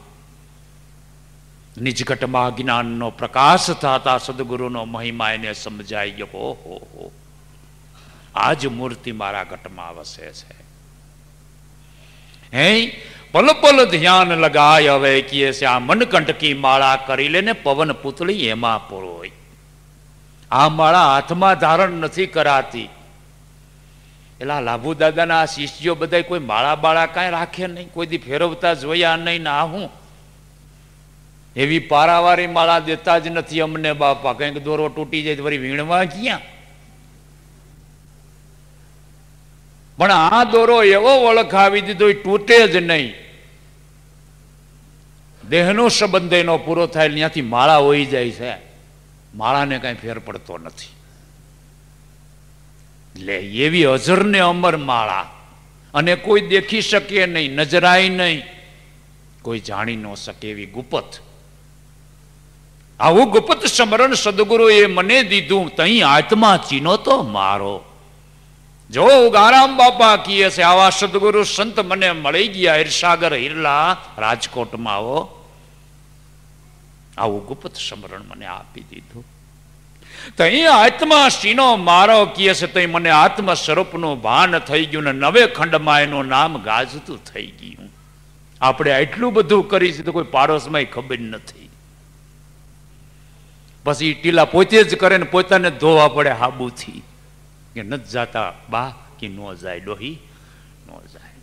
નિજ ઘટમાં જ્ઞાનનો પ્રકાશ થતા સદગુરુનો મહિમા એને સમજાઈ ગયો. હો આજ મૂર્તિ મારા ઘટમાં વસે છે. હે પલ પલ ધ્યાન લગાય. હવે કીએ છે આ મનકંટકી માળા કરી લે ને પવન પૂતળી એમાં પરોય. આ માળા હાથમાં ધારણ નથી કરાતી. એલા લાભુ દાદાના શિષ્યો બધા કોઈ માળા બાળા કાંઈ રાખે નહીં, કોઈ દી ફેરવતા જોયા નહીં. ના હું એવી પારાવારી માળા દેતા જ નથી અમને બાપા. કંઈક દોરો તૂટી જાય તો વળી વીણવા ક્યાં? પણ આ દોરો એવો ઓળખાવી દીધો તૂટે જ નહીં. દેહનો સંબંધ એનો પૂરો થાય ત્યાંથી માળા હોઈ જાય છે. માળાને કાંઈ ફેર પડતો નથી. એટલે એવી અજર ને અમર માળા, અને કોઈ દેખી શકે નહીં, નજરાય નહીં, કોઈ જાણી ન શકે એવી ગુપ્ત. આવું ગુપ્ત સ્મરણ સદગુરુએ મને દીધું. તઈ આત્મા ચીનો તો મારો. જો ઉગારામ બાપા કીએ છે આવા સદગુરુ સંત મને મળી ગયા હિરસાગર હિરલા રાજકોટમાં. આવું ગુપ્ત સ્મરણ મને આપી દીધું. તઈ આત્મા સીનો મારો કીએ છે. તઈ મને આત્મ સ્વરૂપનું ભાન થઈ ગયું ને નવે ખંડમાં એનું નામ ગાજતું થઈ ગયું. આપણે એટલું બધું કરી છે તો કોઈ પાડોશમાં ખબર નથી. પછી ટીલા પોતે જ કરે ને પોતાને ધોવા પડે હાબુથી કે નથી જાતા બા કે નો જાય ડોહી નો જાય.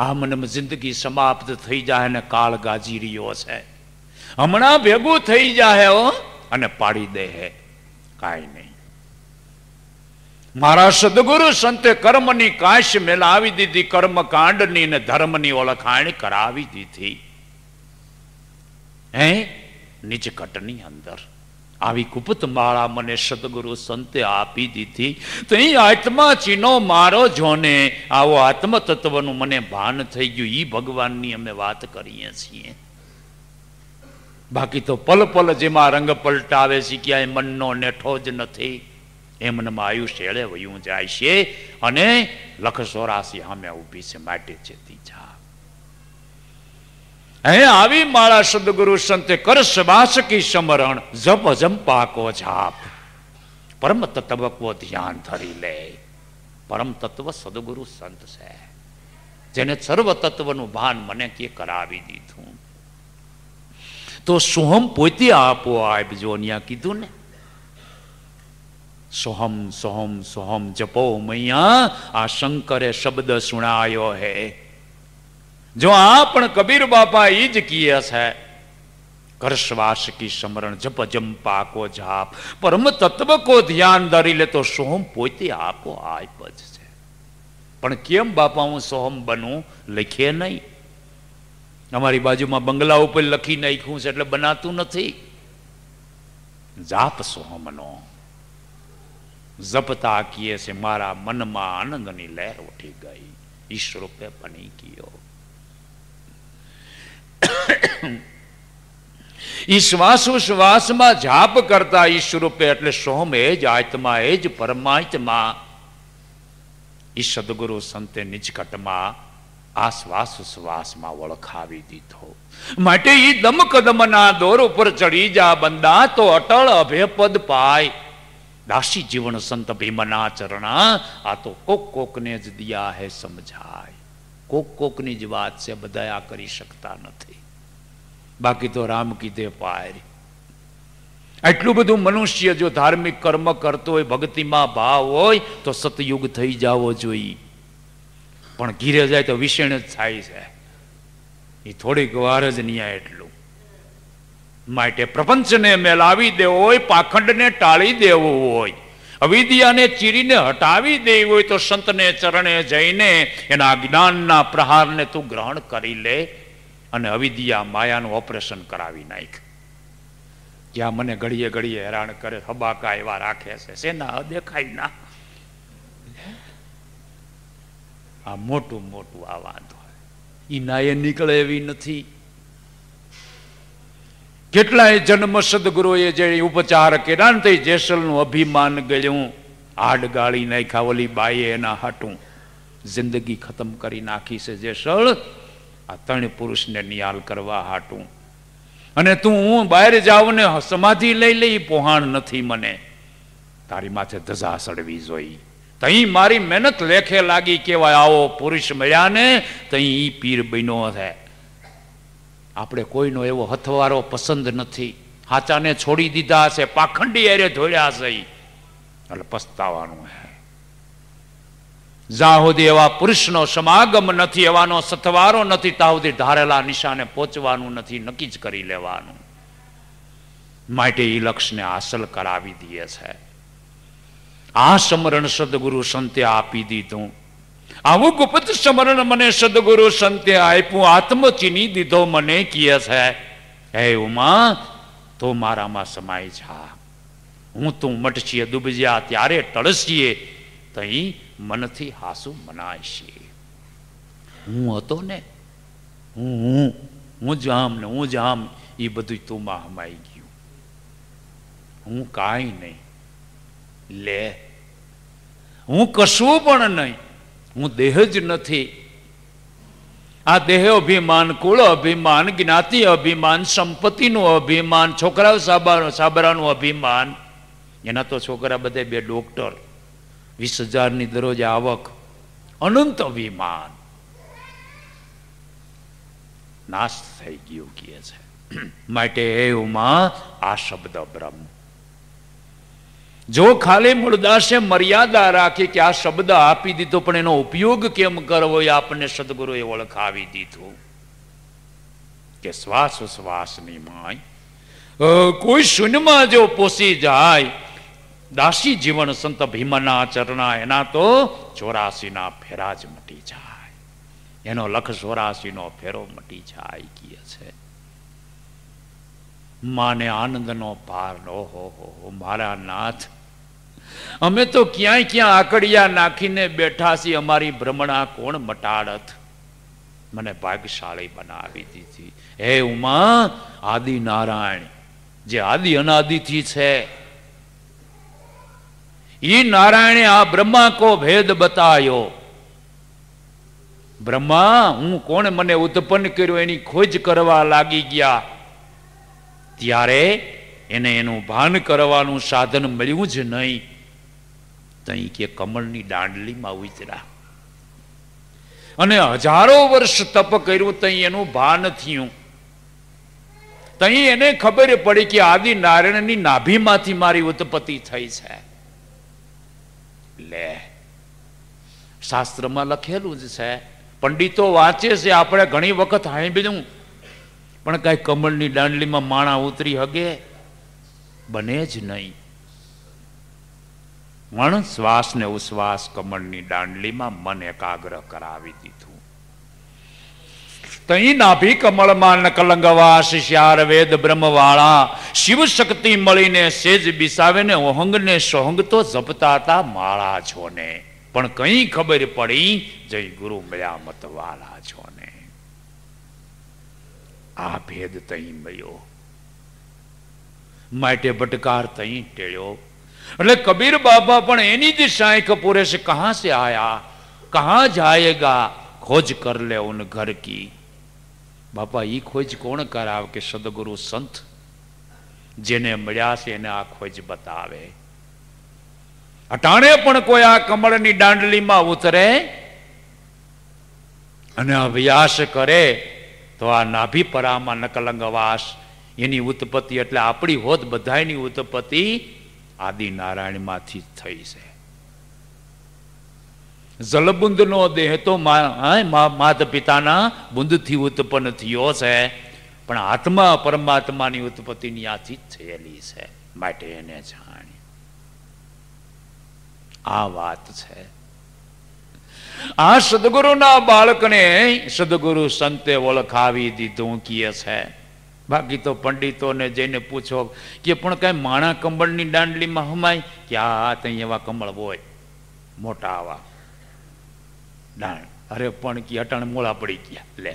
આ મને જિંદગી સમાપ્ત થઈ જાય ને કાળ ગાજી રહ્યો છે. હમણાં ભેગું થઈ જાય અને પાડી દે હે કાંઈ નહીં. મારા સદગુરુ સંતે કર્મની કાશ મેલાવી દીધી, કર્મકાંડની ને ધર્મની ઓળખાણ કરાવી દીધી. હે નિજ ઘટની અંદર આવી ગુપ્ત માળા મને સદગુરુ સંતે આપી દીધી. તો એ આત્મા ચીનો મારો જોને આવો આત્મ તત્વનું મને ભાન થઈ ગયું. ઈ ભગવાનની અમે વાત કરીએ છીએ. બાકી તો પલ પલ જેમાં રંગ પલટાવે છે, ક્યાંય મનનો નેઠો જ નથી. એમનામાં આયુષ્ય એળે વયું જાય છે અને 184 સામે ઊભી છે. માટે ચેતી જા. હે આવી માળા સદગુરુ સંતે કર સવાસકી સમરણ, જપ જંપાકો જાપ, પરમ તત્વ કો ધ્યાન ધરી લે. પરમ તત્વ સદગુરુ સંત છે, જેને સર્વ તત્વનું ભાન મને કે કરાવી દીધું. તો સોહમ પોતે આપો આપજો. અહીંયા કીધું ને સોહમ સોહમ સોહમ જપો મૈયા, આ શંકરે શબ્દ સુણાયો હે. જો આ પણ કબીર બાપા ઈ જ કીએ છે. કરશ્વાસ કી સમરણ, જપ જંપા કો જાપ, પરમ તત્વ કો ધ્યાન ધરી લે. તો સોહમ પોતે આપો આપ જ છે. પણ કેમ બાપા હું સોહમ બનું? લખીએ નહીં. અમારી બાજુમાં બંગલા ઉપર લખી નાખ્યું છે એટલે બનાતું નથી. જાપ સોહમનો જપતા કીએ છે મારા મનમાં આનંદની લહેર ઉઠી ગઈ. ઈશ્વરૂપે બની ગયો. ઈ શ્વાસોશ્વાસમાં જાપ કરતા ઈશ્વરૂપે એટલે સોહમ એ જ આત્મા, એ જ પરમાત્મા. ઈ સદગુરુ સંતે નિજ ઘટમાં આ શ્વાસ શ્વાસમાં વળખાવી દીધો. માટે ઈ દમ કદમના દોર ઉપર ચડી જા બંદા, તો અટળ અભયપદ પાય. દાસી જીવન સંત ભીમના ચરણા, આ તો કોક કોકને જ દિયા હે સમજાય. કોક કોકની જ વાત છે, બધા આ કરી શકતા નથી. બાકી તો રામ કીધે પાય. એટલું બધું મનુષ્ય જો ધાર્મિક કર્મ કરતો હોય, ભક્તિમાં ભાવ હોય, તો સતયુગ થઈ જવો જોઈએ. પણ ઘીરે જાય તો વિષણ જ થાય છે. એ થોડીક વાર જ નહીં એટલું. માટે પ્રપંચને મેલાવી દેવો હોય, પાખંડને ટાળી દેવો હોય, અવિદ્યાને ચીરીને હટાવી દેવી હોય, તો સંતને ચરણે જઈને એના જ્ઞાનના પ્રહારને તું ગ્રહણ કરી લે અને અવિદ્યા માયાનું ઓપરેશન કરાવી નાખ. જ્યાં મને ઘડીએ ઘડીએ હેરાન કરે, હબાકા એવા રાખે છે, શેના દેખાય ના. આ મોટું મોટું આ વાંધો ઈ નાયે નીકળે એવી નથી. કેટલાય જન્મ સદગુરુએ જે ઉપચાર કર્યા ને, તે જેસલનું અભિમાન ગયું, હાડ ગાળી નાખ્યા. ઓલી બાઈએ એના હાટું જિંદગી ખતમ કરી નાખી છે જેસલ, આ ત્રણ પુરુષને નિહાલ કરવા હાટું. અને તું હું બહાર જાઉં ને સમાધિ લઈ લઈ, પોહાણ નથી મને. તારી માથે ધજા સડવી જોઈ. તઈ મારી મહેનત લેખે લાગી, કેવાય આવો પુરુષ મળ્યા ને તઈ ઈ પીર બન્યો છે. આપણે કોઈનો એવો હથવારો પસંદ નથી. હાચાને છોડી દીધા છે, પાખંડી એરે ધોળ્યા છે, એટલે પસ્તાવાનું હે. જ્યાં સુધી એવા પુરુષનો સમાગમ નથી, એવાનો સથવારો નથી, ત્યાં સુધી ધારેલા નિશાને પહોંચવાનું નથી, નક્કી જ કરી લેવાનું. માટે એ લક્ષ્યને હાંસલ કરાવી દે છે. આ સમરણ સદગુરુ સંતે આપી દીધું. આવું ગુપ્ત સમરણ મને સદગુરુ સંતે આપ્યું, આત્મ ચીની દીધો મને કહે છે. હે ઉમા, તો મારામાં સમાય જા. હું તું મટશીએ ડૂબજ્યા ત્યારે ટળસીએ, તઈ મનથી હાસુ મનાયશે. હું હતો ને, હું જામ ને હું જામ, એ બધું તુંમાં હમાઈ ગયું. હું કાંઈ નહીં લે, હું કશું પણ નહીં, હું દેહ જ નથી. આ દેહ અભિમાન, કુળ અભિમાન, જ્ઞાતિ અભિમાન, સંપત્તિનું અભિમાન, છોકરાઓ સાબરાનું અભિમાન. એના તો છોકરા બધે બે ડોક્ટર, 20,000ની દરરોજ આવક, અનંત અભિમાન નાશ થઈ ગયું કહે છે. માટે હે ઉમા, આ શબ્દ બ્રહ્મ. જો ખાલી મૂળદાસે મર્યાદા રાખી કે આ શબ્દ આપી દીધો, પણ એનો ઉપયોગ કેમ કરવો એ આપણને સદગુરુએ ઓળખાવી દીધું. કે શ્વાસ શ્વાસની માય કોઈ શૂન્યમાં જો પોસી જાય, દાસી જીવન સંત ભીમના ચરણા, એના તો 84ના ફેરા જ મટી જાય. એનો લખ 84નો ફેરો મટી જાય કહે છે. માને આનંદનો પાર. ઓહો મારા નાથ, અમે તો ક્યાંય ક્યાં આકડિયા નાખીને બેઠા છીએ, અમારી ભ્રમણા કોણ મટાડત. મને ભાગ્યશાળી બનાવી દીધી. હે ઉમા, આદિ નારાયણ જે આદિ અનાદિથી છે, ઈ નારાયણે આ બ્રહ્મા કો ભેદ બતાયો. બ્રહ્મા હું કોણ, મને ઉત્પન્ન કર્યો, એની ખોજ કરવા લાગી ગયા. ત્યારે એને એનું ભાન કરવાનું સાધન મળ્યું જ નહીં. તઈ કે કમળની દાંડલીમાં ઉતર્યા અને હજારો વર્ષ તપ કર્યું, તઈ એનું ભાન થયું. તઈ એને ખબર પડી કે આદિ નારાયણની નાભીમાંથી મારી ઉત્પત્તિ થઈ છે. લે, શાસ્ત્રમાં લખેલું જ છે, પંડિતો વાંચે છે, આપણે ઘણી વખત સાંભળ્યું, પણ કઈ કમળની દાંડલીમાં માણા ઉતરી હગે? બને જ નહીં. મણ શ્વાસ ને ઉશ્વાસ કમળની દાંડલીમાં મન એકાગ્ર કરાવી દીધું. તઈ નાભી કમળમાં નકલંગવાસ શ્યાર વેદ બ્રહ્મવાળા, શિવ શક્તિ મળીને સેજ બિસાવે ને ઓહંગ ને સોહંગ તો જપતા હતા માળા છો ને. પણ કઈ ખબર પડી, જય ગુરુ મળ્યા મતવાલા છો ને. આ ભેદ તઈ મળ્યો. માટે ભટકાર તઈ ટેળ્યો. એટલે કબીર બાબા પણ એની જ સાંખ પૂરે છે. કહા સે આયા કહા જાયેગા, खोज कर ले उन घर की। बापा ई खोज कोण कराव के सदगुरु संत जेने मळ्या छे एने आ खोज बतावे। अटाणे पण कोई आ कमळनी दांडलीमां उतरे અને અભ્યાસ કરે તો આ નાભી પરામાં નકલંગવાસ એની ઉત્પત્તિ એટલે આપણી હોત બધાની ઉત્પત્તિ આદિ નારાયણમાંથી થઈ છે। જલબુંદનો દેહ તો માત પિતાના બુંદથી ઉત્પન્ન થયો છે, પણ આત્મા પરમાત્માની ઉત્પત્તિ ત્યાંથી જ થયેલી છે, માટે એને જાણી। આ વાત છે। આ સદગુરુના બાળકને સદગુરુ સંતે ઓળખાવી દીધું કીએ છે। બાકી તો પંડિતોને જઈને પૂછો કે પણ કઈ માણા કંબળની દાંડલીમાં હમાય કે આ તઈ એવા કંબળ હોય મોટા આવા દાંડ, અરે પણ કે અટાણ મોળા પડી ગયા। લે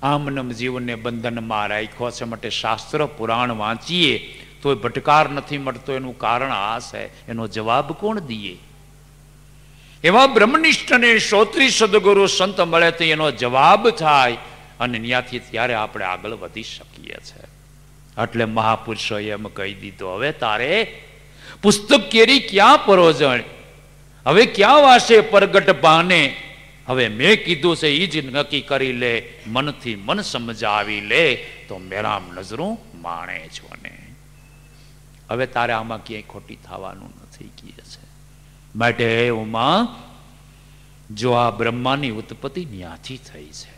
આમનમ જીવને બંધનમાં રાખ્યો છે, માટે શાસ્ત્ર પુરાણ વાંચીએ તો ભટકાર નથી મળતો। એનું કારણ આ છે, એનો જવાબ કોણ દીએ? એવા બ્રહ્મનિષ્ઠ અને શ્રોત્રી સદગુરુ સંત મળે તો એનો જવાબ થાય, અને ત્યાંથી ત્યારે આપણે આગળ વધી શકીએ છીએ। એટલે મહાપુરુષોએ એમ કહી દીધું, હવે તારે પુસ્તક કેરી ક્યાં પરોજણ, હવે ક્યાં વાસે પરગટ પાને, હવે મેં કીધું છે એ જ નક્કી કરી લે, મનથી મન સમજાવી લે તો મેરામ નજરું માણે છો ને। હવે તારે આમાં ક્યાંય ખોટી થવાનું નથી કીએ છે। માટે ઉમા જો આ બ્રહ્માની ઉત્પત્તિ ત્યાંથી થઈ છે,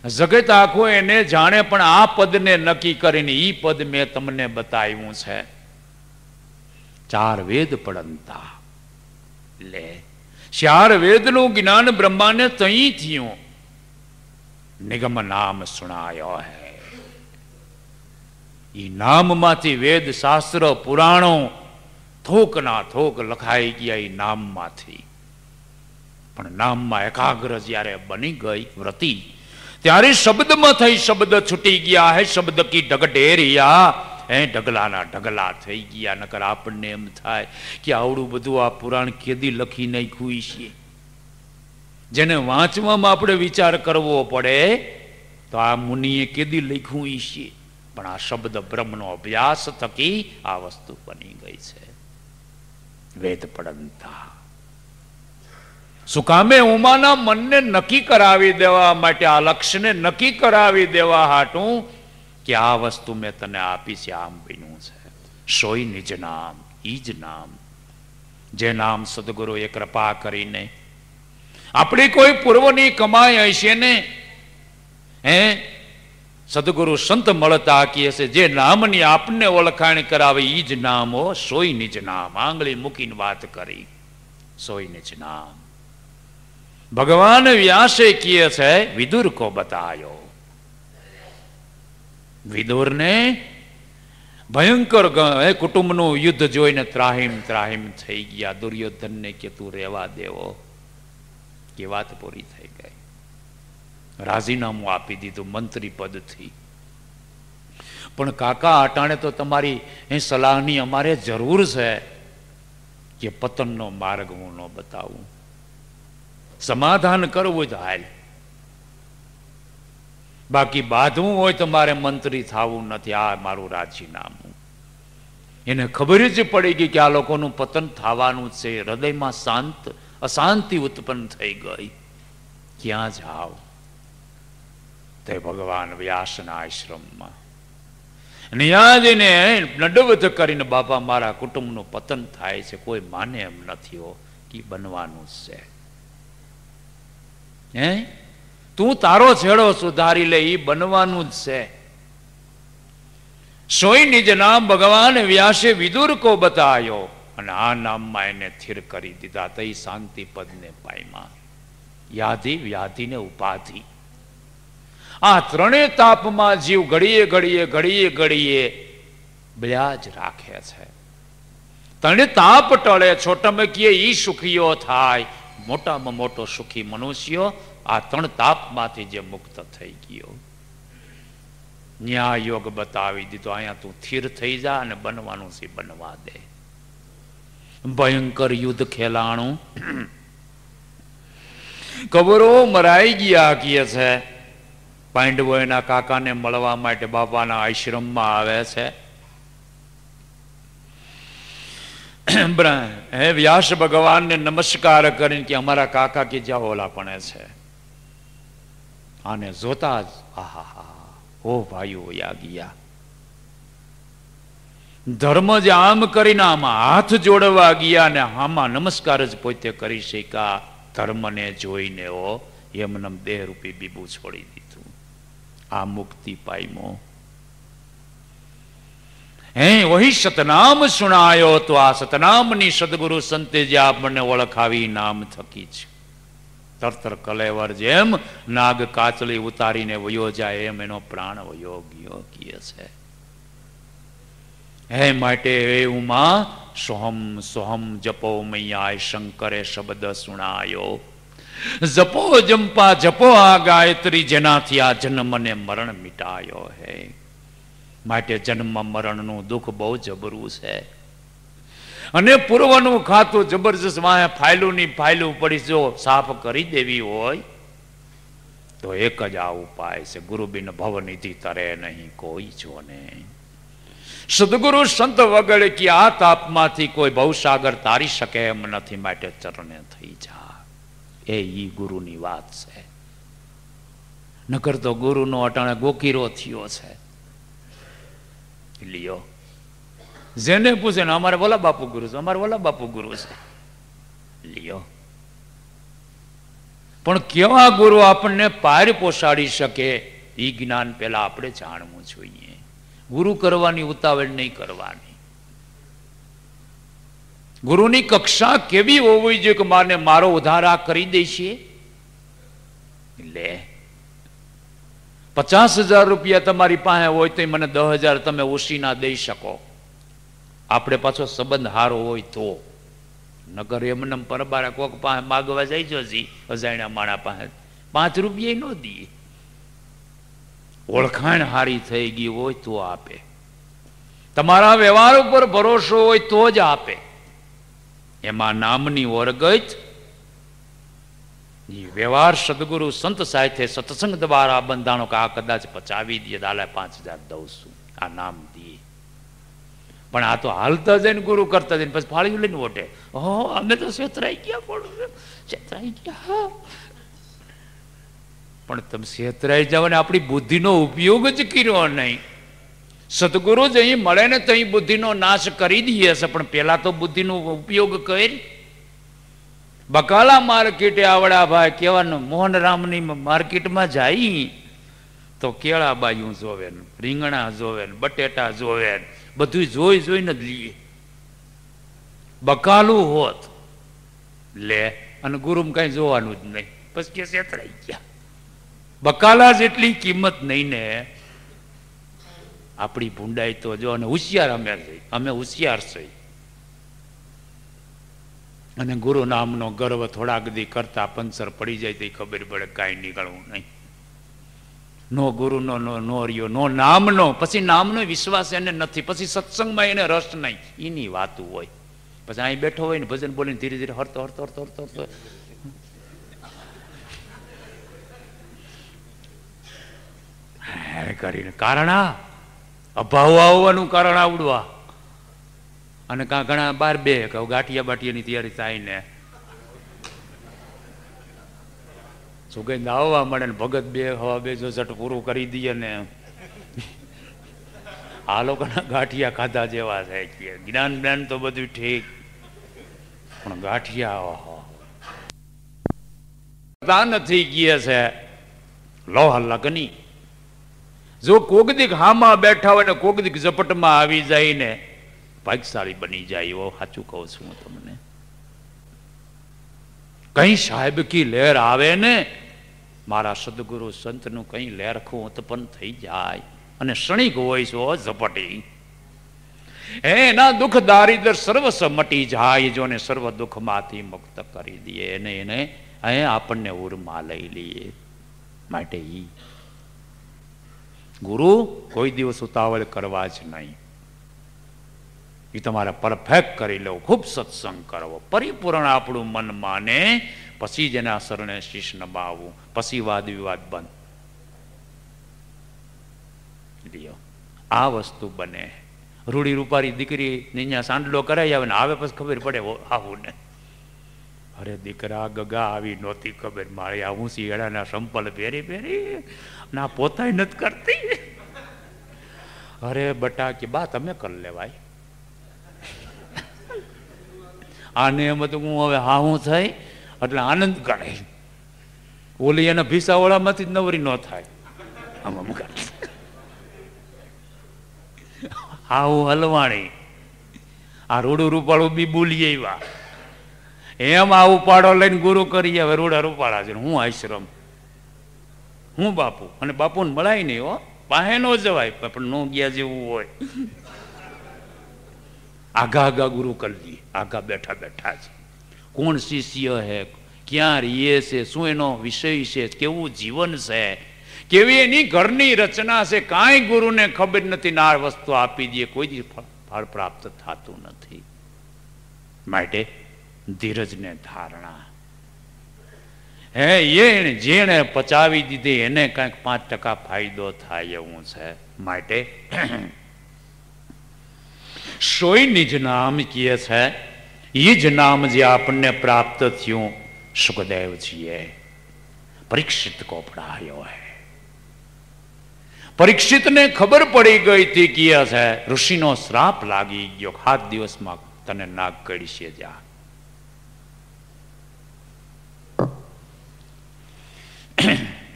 જગત આખું એને જાણે, પણ આ પદને નક્કી કરીને ઈ પદ મેં તમને બતાવ્યું છે। 4 વેદ પડંતા લે 4 વેદનું જ્ઞાન બ્રહ્માને તઈ થયું। નિગમ નામ સુણાયો હૈ, ઈ નામમાંથી વેદ શાસ્ત્ર પુરાણો થોક ના થોક લખાઈ ગયા એ નામમાંથી। પણ નામમાં એકાગ્ર જ્યારે બની ગઈ વ્રતિ, ત્યારે શબ્દમાં થઈ શબ્દ છૂટી ગયા હે। શબ્દ કી ઢગઢેરિયા હે, ઢગલાના ઢગલા થઈ ગયા। નકર આપણને એમ થાય કે આવડું બધું આ પુરાણ કેદી લખી નાખ્યું છે, જેને વાંચવામાં આપણે વિચાર કરવો પડે તો આ મુનિએ કેદી લખ્યું છે, પણ આ શબ્દ બ્રહ્મનો અભ્યાસ થકી આ વસ્તુ બની ગઈ છે। વેદ પડંતા શું કામે? ઉમાના મનને નક્કી કરાવી દેવા માટે, આ લક્ષ્યને નક્કી કરાવી દેવા હાટું કે આ વસ્તુ મેં તને આપી છે, આમ બન્યું છે। સોય નિજ નામ, ઈ જ નામ, જે નામ સદગુરુએ કૃપા કરીને આપણી કોઈ પૂર્વની કમાઈ હશે ને, હે સદગુરુ સંત મળતા કીએ છે, જે નામની આપને ઓળખાણ કરાવે ઈ જ નામ હો, સોય નિજ નામ। આંગળી મૂકીને વાત કરી, સોય નિજ નામ। ભગવાન વ્યાસે કીએ છે, વિદુર કો બતાયો। વિદુરને ભયંકર કુટુંબનું યુદ્ધ જોઈને ત્રાહિમ ત્રાહિમ થઈ ગયા। દુર્યોધનને કે તું રેવા દેવો, કે વાત પૂરી થઈ ગઈ। રાજીનામું આપી દીધું મંત્રી પદથી। પણ કાકા અટાણે તો તમારી સલાહની અમારે જરૂર છે, કે પતનનો માર્ગ હું ન બતાવું, સમાધાન કરવું જ હાલ, બાકી બાંધવું હોય તો મારે મંત્રી થવું નથી, આ મારું રાજીનામું। એને ખબર જ પડી ગઈ કે આ લોકોનું પતન થવાનું છે। હૃદયમાં અશાંતિ ઉત્પન્ન થઈ ગઈ, ક્યાં જાવ? તે ભગવાન વ્યાસના આશ્રમમાં નિયાજીને નડવત કરીને, બાપા મારા કુટુંબનું પતન થાય છે, કોઈ માને એમ નથી હો, કે બનવાનું છે। હે તું તારો છેડો સુધારી લે, એ બનવાનું જ છે। સોય નિજ નામ ભગવાન વ્યાસે વિદુર કો બતાયો, અને આ નામમાં એને સ્થિર કરી દીધા। તઈ શાંતિ પદને પામ્યા। યાધિ વ્યાધિને ઉપાધિ, આ ત્રણેય તાપમાં જીવ ઘડીએ ઘડીએ ઘડીએ ઘડીએ બળ્યા જ રાખે છે। ત્રણે તાપ ટળે, છોટામાં કીએ ઈ સુખીઓ થાય, મોટામાં મોટો સુખી મનુષ્યો આ 3 તાપમાંથી જે મુક્ત થઈ ગયો। ન્યાય યોગ બતાવી દીધો, અહીંયા તું સ્થિર થઈ જા અને બનવાનું છે બનવા દે। ભયંકર યુદ્ધ ખેલાણું, કબરો મરાઈ ગયા કહે છે. પાંડવો એના કાકાને મળવા માટે બાપાના આશ્રમમાં આવે છે. હે વ્યાસ ભગવાનને નમસ્કાર કરીને કે અમારા કાકા કે જ્યાં ઓલા પણ છે. આને જોતા જ આહા ઓ ભાઈઓ યા ગયા. ધર્મ જ આમ કરીને આમાં હાથ જોડવા ગયા ને આમાં નમસ્કાર જ પોતે કરી શક્યા. ધર્મને જોઈને એમને દેહ રૂપી બીબું છોડી દીધું. આ મુક્તિ પામ્યો. હે વહી સતનામ સુણાયો. તો આ સતનામની સદગુરુ સંતે જે આપણને ઓળખાવી નામ થકી છે. તરતર કલેવર જેમ નાગ કાચલી ઉતારીને વયો જાય એમ એનો પ્રાણ વયો ગયો કહે છે. હે માટે હે ઉમા સોહમ સોહમ જપો મૈયા શંકરે શબ્દ સુણાયો. જપો જંપા જપો આ ગાયત્રી જેનાથી આ જન્મ ને મરણ મિટાયો. હે માટે જન્મ મરણનું દુઃખ બહુ જબરું છે. અને પૂર્વનું ખાતું જબરજસ્ત વાહે ફાયલુની ફાયલું પડી. જો સાફ કરી દેવી હોય તો એક જ આ ઉપાય છે. ગુરુબિન ભવનિધિ તરે નહીં કોઈ જો ને. સદગુરુ સંત વગર કે આ તાપમાંથી કોઈ ભવસાગર તારી શકે એમ નથી. માટે ચરણે થઈ જા. એ ઈ ગુરુની વાત છે. નકર તો ગુરુનો અટાણે ગોકીરો થયો છે. લ્યો જેને પૂછે ને અમારે વોલા બાપુ ગુરુ છે, અમારે વોલા બાપુ ગુરુ છે. લ્યો પણ કેવા ગુરુ આપણને પાર પોસાડી શકે એ જ્ઞાન પેલા આપણે જાણવું જોઈએ. ગુરુ કરવાની ઉતાવળ નહીં કરવાની. ગુરુની કક્ષા કેવી હોવી જોઈએ કે માને મારો ઉદ્ધાર આ કરી દેશે. લે 50,000 રૂપિયા તમારી પાસે હોય તો મને 10,000 તમે ઉસીના દઈ શકો. આપણે પાછો સંબંધ હારો હોય તો. નગર એમને પરબારા કોક પાસે માગવા જાય છે અજાણ્યા માણા પાસે 5 રૂપિયા ન દઈએ. ઓળખાણ હારી થઈ ગઈ હોય તો આપે. તમારા વ્યવહાર ઉપર ભરોસો હોય તો જ આપે. એમાં નામની ઓરગત વ્યવહાર સદગુરુ સંત સાથે સત્સંગ દ્વારા બંધાણો કે આ કદાચ પચાવી દે દાલે 5,000 દઉં છું આ નામ દે. પણ આ તો હાલતા જઈને ગુરુ કરતા જઈને પછી ફાળી લઈને ઓટે. અમે તો છેતરાઈ ગયા. છેતરાઈ ગયા. પણ તમે છેતરાઈ જાવ ને આપણી બુદ્ધિનો ઉપયોગ જ કર્યો નહીં. સદગુરુ જ અહીં મળે ને તો અહીં બુદ્ધિનો નાશ કરી દઈએ છે. પણ પેલા તો બુદ્ધિનો ઉપયોગ કરી. બકાલા માર્કેટે આવડા ભાઈ કેવાનું મોહનરામની માર્કેટમાં જાય તો કેળા બાયું જોવે, રીંગણા જોવે, બટેટા જોવે, બધું જોઈ જોઈને જ લઈએ. બકાલું હોત લે અને ગુરુમ કઈ જોવાનું જ નહીં. પછી કે છેતરાઈ ગયા. બકાલા જેટલી કિંમત નહીં ને આપણી ભૂંડાઈ તો જો. અને હોશિયાર અમે હોશિયાર છીએ. અને ગુરુ નામનો ગર્વ થોડાક દી કરતા પંચર પડી જાય તો ખબર પડે કાંઈ નીકળવું નહીં. નો ગુરુનો નો રહ્યો નો નામનો. પછી નામનો વિશ્વાસ એને નથી. પછી સત્સંગમાં એને રસ નહીં. એની વાતું હોય. પછી અહીં બેઠો હોય ને ભજન બોલીને ધીરે ધીરે હરતો હરતો હરતો હરતો હરતો કરીને કારણ અભાવ આવવાનું કારણ આવડવા. અને કાં ઘણા 12 કહું ગાંઠિયા બાટિયાની તૈયારી થાય ને સુગંધ આવવા મળે ને ભગત 2 હવા 2 જો ઝટ પૂરું કરી દઈએ ને આ લોકોના ગાંઠિયા ખાધા જેવા થાય કે જ્ઞાન જ્ઞાન તો બધું ઠીક પણ ગાંઠિયા નથી ગયા છે લોહ લગની. જો કોક દીક હામાં બેઠા હોય ને કોક દીક ઝપટમાં આવી જાય ને ભાગ્યશાળી બની જાય. એવો સાચું કહું છું હું તમને. કઈ સાહેબ કી લહેર આવે ને મારા સદગુરુ સંતનું કઈ લહેરખું ઉત્પન્ન થઈ જાય અને ક્ષણિક હોય છો ઝપટી. એના દુઃખ દારિદ્ર સર્વસ્વ મટી જાય. જો ને સર્વ દુઃખમાંથી મુક્ત કરી દે એને એને આપણને ઉરમાં લઈ લઈએ. માટે ગુરુ કોઈ દિવસ ઉતાવળ કરવા જ નહીં. એ તમારે પરફેક્ટ કરી લો, ખૂબ સત્સંગ કરવો, પરિપૂર્ણ આપણું મન માને, પછી જ એના શરણે શીશ નમાવવું, પછી વાદ વિવાદ બંધ. આ વસ્તુ બને. રૂડી રૂપારી દીકરી અહીંયા સાંડલો કરાઈ આવે ને આવે પછી ખબર પડે આવું ને, અરે દીકરા ગગા આવી નહોતી ખબર, મારે આવું શિયાળાના સંપલ પહેરી પહેરી ના પોતાય નથી કરતી. અરે બટા કે બા તમે કરી લેવાય. આને એમ હતું હું હવે હા હું થઈ એટલે આનંદ કરે, ઓલી એના ભીસાવાળામાંથી જ નવરી ન થાય. આમ હા હું હલવાણી, આ રૂડું રૂપાળું બી બોલી આવ્યા, એમ આ ઉપાડો લઈને ગુરુ કરી આવે રૂડા રૂપાળા છે. હું આશ્રમ, હું બાપુ, અને બાપુને મળાય નહીં હો, પાસે ન જવાય પણ ન ગયા જેવું હોય. આઘા આઘા ગુરુ કરી દઈએ, આઘા બેઠા બેઠા છે. કોણ શિષ્ય હે, ક્યાં રહીએ છે, શું એનો વિષય છે, કેવું જીવન છે, કેવી એની ઘરની રચના છે, કાંઈ ગુરુને ખબર નથી ને આ વસ્તુ આપી દઈએ, કોઈ દી ફળ પ્રાપ્ત થતું નથી. માટે ધીરજને ધારણા હે, એને જેણે પચાવી દીધી એને કંઈક 5% ફાયદો થાય એવું છે. માટે સોય નિજ નામ કહે છે, એ જ નામ જે આપણને પ્રાપ્ત થયું સુખદેવજીએ પરીક્ષિત કો પઢાયો હે. પરીક્ષિતને ખબર પડી ગઈ હતી કહે છે ઋષિનો શ્રાપ લાગી ગયો, 7 દિવસમાં તને નાગ કડીશે જા.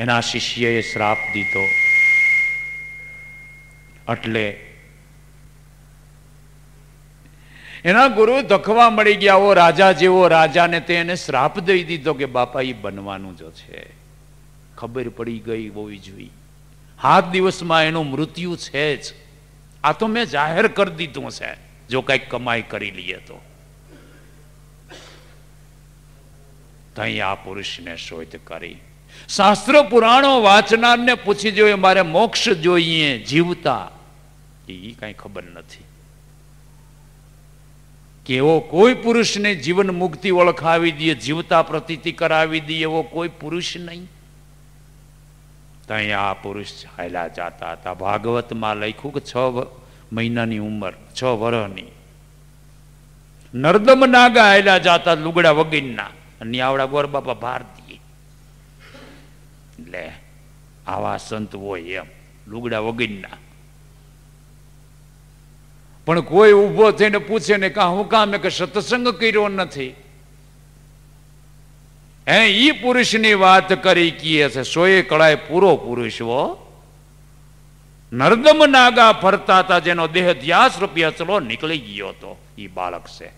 એના શિષ્યએ શ્રાપ દીધો એટલે એના ગુરુ ધખવા મળી ગયા. ઓ રાજા જેવો રાજાને તેને શ્રાપ દઈ દીધો કે બાપા એ બનવાનું જ છે. ખબર પડી ગઈ હોવી જોઈએ, 7 દિવસમાં એનું મૃત્યુ છે જ. આ તો મેં જાહેર કરી દીધું છે, જો કઈક કમાઈ કરી લઈએ તો. અહીં આ પુરુષને શોધ કરી, શાસ્ત્ર પુરાણો વાંચનારને પૂછી જોઈએ મારે મોક્ષ જોઈએ જીવતા, એ કઈ ખબર નથી. કે એવો કોઈ પુરુષને જીવન મુક્તિ ઓળખાવી દે, જીવતા પ્રતીતિ કરાવી દે એવો કોઈ પુરુષ નહીં. ત્યાં આ પુરુષ હાલ્યા જાતા હતા. ભાગવતમાં લખ્યું કે 6 મહિનાની ઉંમર, 6 વર્ષની નર્દમ નાગા હાલ્યા જાતા લુગડા વગીરના, અને આવડા ગોર બાપા ભાર દે. એટલે આવા સંત હોય એમ લુગડા વગીરના. પણ કોઈ ઉભો થઈને પૂછે ને કા હું કામ કે સત્સંગ કર્યો નથી. હે ઈ પુરુષની વાત કરી કીએ છે, 100 કળાએ પૂરો પુરુષ હો. નર્દમ નાગા ફરતા હતા, જેનો દેહ ધ્યાસ રૂપિયા ચલો નીકળી ગયો હતો, ઈ બાળક છે.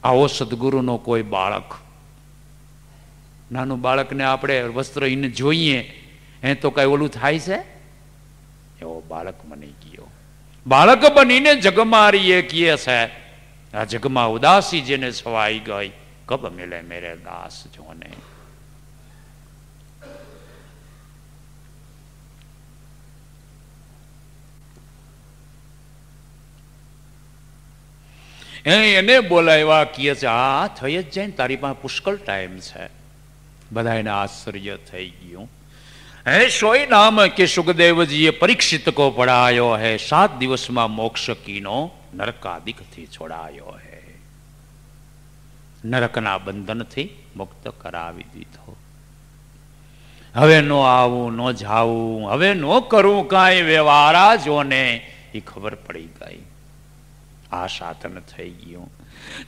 આવો સદગુરુનો કોઈ બાળક, નાનું બાળકને આપણે વસ્ત્રહીન જોઈએ એ તો કઈ ઓલું થાય છે, એવો બાળક બની ગયો. બાળક બનીને જગમારીએ કીએ છે, આ જગમાં ઉદાસી જેને છવાઈ ગઈ, કબ મિલે મેરે દાસ જોને. એને બોલાવ્યા કીએ છે આ થઈ જ જાય ને, તારી પાસે પુષ્કળ ટાઈમ છે. બધા એને આશ્ચર્ય થઈ ગયું. હે સોય નામ કે સુખદેવજીએ પરીક્ષિત કો પઢાયો હે, 7 દિવસમાં મોક્ષ કીનો નરકાદિકથી છોડાયો હે. નરકના બંધનથી મુક્ત કરાવી દીધો. હવે નો આવું, નો જાવું, હવે નો કરવું કાંઈ વ્યવહારા જોને, એ ખબર પડી ગઈ. આ સાધન થઈ ગયું.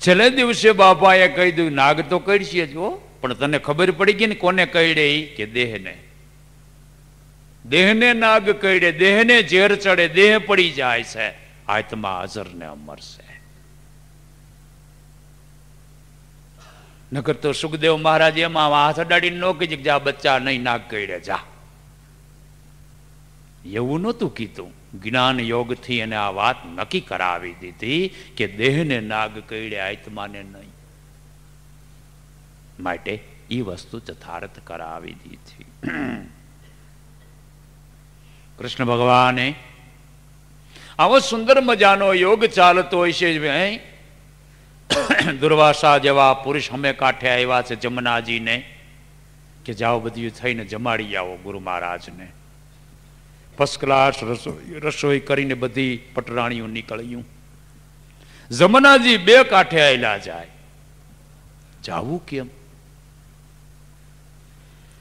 છેલ્લે દિવસે બાપાએ કહી દીધું નાગ તો કડશે જ, પણ તને ખબર પડી ગઈ ને કોને કઈડે, કે દેહને. દેહને નાગ કઈડે, દેહને ઝેર ચડે, દેહ પડી જાય છે, આત્મા હાજર ને અમર છે. નકર તો સુખદેવ મહારાજ એમાં હાથ અડાડીને નો કહી કે જા બચ્ચા નહીં નાગ કઈડે જા, એવું નહોતું કીધું. જ્ઞાન યોગથી એને આ વાત નક્કી કરાવી દીધી કે દેહને નાગ કઈડે, આત્માને નહીં. માટે એ વસ્તુ યથાર્થ કરાવી દીધી. કૃષ્ણ ભગવાને આવો સુંદર મજાનો યોગ ચાલતો હોય છે. દુર્વાસા જેવા પુરુષ અમે કાંઠે આવ્યા છે જમનાજીને કે જાઓ બધું થઈને જમાડી આવો ગુરુ મહારાજને. ફર્સ્ટ ક્લાસ રસોઈ કરીને બધી પટરાણીઓ નીકળ્યું. જમનાજી બે કાંઠે આવેલા જાય. જાવું કેમ?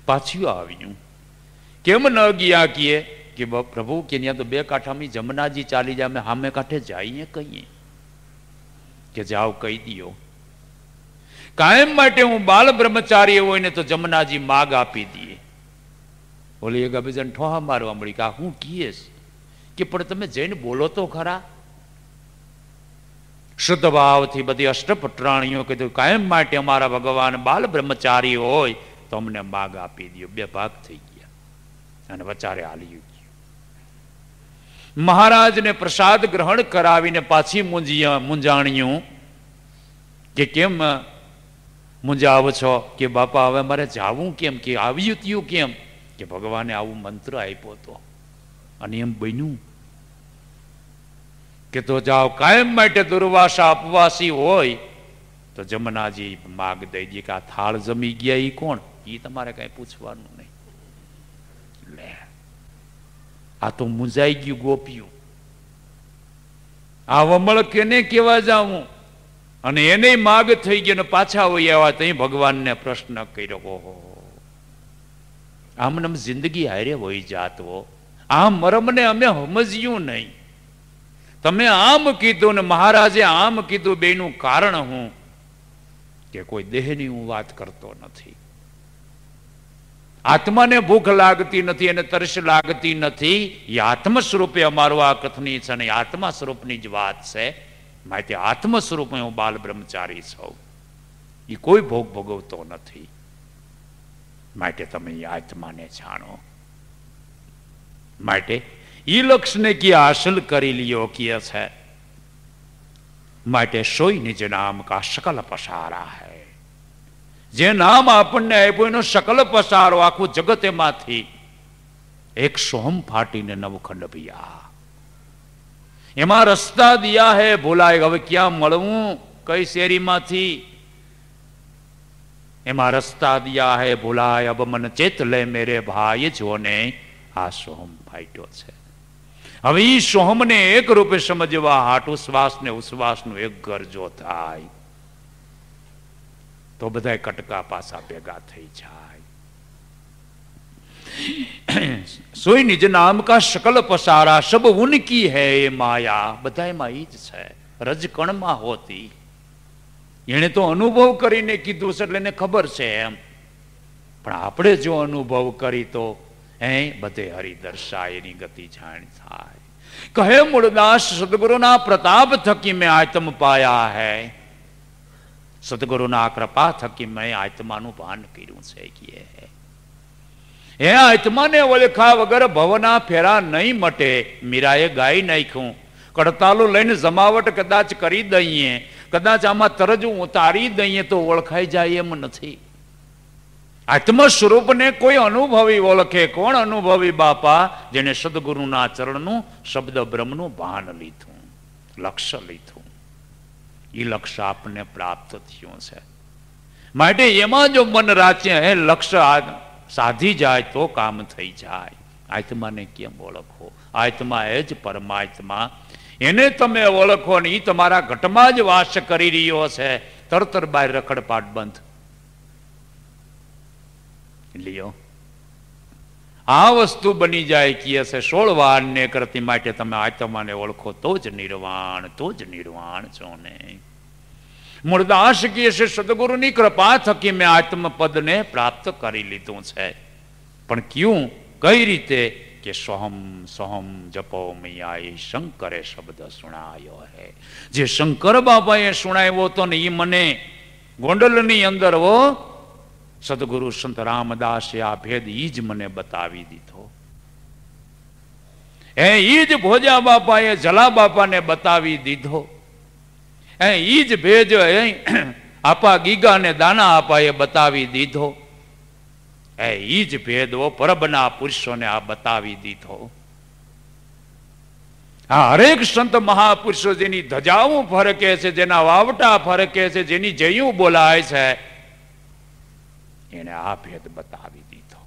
પાછું આવ્યું. કેમ ન ગયા કીએ કે પ્રભુ કે ત્યાં તો બે કાંઠામાં જમનાજી ચાલી જાય, અમે સામે કાંઠે જઈએ કહીએ કે જાઓ કહી દો. કાયમ માટે હું બાલ બ્રહ્મચારી હોય ને તો જમનાજી માગ આપી દઈએ. ઓલી એક બીજાને ઠોહા મારવા મળી કે આ હું કીએ કે પણ તમે જઈને બોલો તો ખરા. શુદ્ધ ભાવથી બધી અષ્ટપટરાણીઓ કીધું કાયમ માટે અમારા ભગવાન બાલ બ્રહ્મચારી હોય તો અમને માગ આપી દો. બે ભાગ થઈ ગયા અને વચારે હાલી ગયું. મહારાજને પ્રસાદ ગ્રહણ કરાવીને પાછી મૂંઝાણ્યું કે કેમ મૂંઝાવ છો? કે બાપા હવે મારે જાવું કેમ? કે આવ્યું ત્યું કેમ? કે ભગવાને આવું મંત્ર આપ્યો હતો અને એમ બન્યું કે તો જાઓ કાયમ માટે દુર્વાસા અપવાસી હોય તો જમનાજી માગ દઈ દે કે આ થાળ જમી ગયા એ કોણ? એ તમારે કઈ પૂછવાનું નહીં. લે આ તો મૂંઝાઈ ગયું ગોપ્યું. આ વમળ કેને કેવા જાવું? અને એને માગ થઈ ગયો ને પાછા હોય આવ્યા તો ભગવાનને પ્રશ્ન કર્યો. ઓહો આમને જિંદગી હારે હોય જાતો. આ મરમને અમે સમજ્યું નહીં. તમે આમ કીધું ને મહારાજે આમ કીધું, બેનું કારણ હું કે કોઈ દેહની હું વાત કરતો નથી. આત્માને ભૂખ લાગતી નથી, એને તરસ લાગતી નથી. એ આત્મ સ્વરૂપે અમારું આ કથની છે ને આત્મા સ્વરૂપની જ વાત છે. માટે આત્મ સ્વરૂપે હું બાલ બ્રહ્મચારી છું. એ કોઈ ભોગ ભોગવતો નથી. માટે તમે એ આત્માને જાણો. માટે ઈ લક્ષ્યને કે હાસિલ કરી લ્યો કિય છે. માટે સોઈ નિજ નામ કા શકલ પસારા હૈ. જે નામ આપણને આપ્યું એનો શકલ પસારો આખું જગત એમાંથી એક સોમ ફાટીને નવખંડ ભિયા. એમાં રસ્તા દિયા હે ભૂલાય. હવે ક્યાં મળવું? કઈ શેરીમાંથી? એમાં રસ્તા દિયા હે ભૂલાય. અબ મન ચેત લે મેરે ભાઈ જોને આ સોમ ફાટ્યો છે. હવે ઈ સોહમને એક રૂપે સમજવા હાટ ઉશ્વાસ ને ઉશ્વાસનું એક ઘર જો થાય તો બધા કટકા પાસા ભેગા થઈ જાય. સોઈ નિજ નામ કા શકલ પસારા સબ ઉનકી હૈ એ માયા. બધામાં ઈ જ છે. રજકણમાં હોતી. એને તો અનુભવ કરીને કીધું છે એટલે એને ખબર છે એમ. પણ આપણે જો અનુભવ કરી તો બધે હરિદર્શાય એની ગતિ જાણ થાય. કહે મૂળદાસ સદગુરુના પ્રતાપ થકી મેં આત્મ પાયા હૈ. સદગુરુના કૃપા થકી મેં આત્માનું ભાન કર્યું છે. એ આત્માને ઓળખા વગર ભવના ફેરા નહીં મટે. મીરાએ ગાઈ નાખ્યું. કડતાલું લઈને જમાવટ કદાચ કરી દઈએ, કદાચ આમાં તરજું ઉતારી દઈએ તો ઓળખાઈ જાય એમ નથી. આત્મ સ્વરૂપને કોઈ અનુભવી ઓળખે. કોણ અનુભવી? બાપા જેને સદગુરુના ચરણનું શબ્દ બ્રહ્મનું ભાન લીધું, લક્ષ્ય લીધું. એ લક્ષ્ય આપને પ્રાપ્ત થયું છે. માટે એમાં જો મન રાચે લક્ષ્ય સાધી જાય તો કામ થઈ જાય. આત્માને કેમ ઓળખો? આત્મા એ જ પરમાત્મા. એને તમે ઓળખો ને એ તમારા ઘટમાં જ વાસ કરી રહ્યો છે. તરતર બહાર રખડપાટ બંધ. લ્યો આ વસ્તુ બની જાય કીએ છે 16 વાર ને કરતી. માટે તમે આત્માને ઓળખો તો જ નિર્વાણ, તો જ નિર્વાણ છો ને. મૂળદાસ કીએ છે સદગુરુની કૃપા થકી મેં આત્મપદને પ્રાપ્ત કરી લીધું છે. પણ ક્યું? કઈ રીતે? કે સોહમ સોહમ જપો મૈયા શંકરે શબ્દ સુણાયો હે. જે શંકર બાબાએ સુણાવ્યો તો ને એ મને ગોંડલની અંદર સદગુરુ સંત રામદાસે આ ભેદ ઈ જ મને બતાવી દીધો. ઈ જ ભોજા બાપાએ જલા બાપાને બતાવી દીધો. ઈ જ ભેદ આપા ગીગા ને દાના આપાએ બતાવી દીધો. ઈ જ ભેદ પરબના પુરુષોને આ બતાવી દીધો. આ હરેક સંત મહાપુરુષો જેની ધજાઓ ફરકે છે, જેના વાવટા ફરકે છે, જેની જયું બોલાય છે, એને આ ભેદ બતાવી દીધો.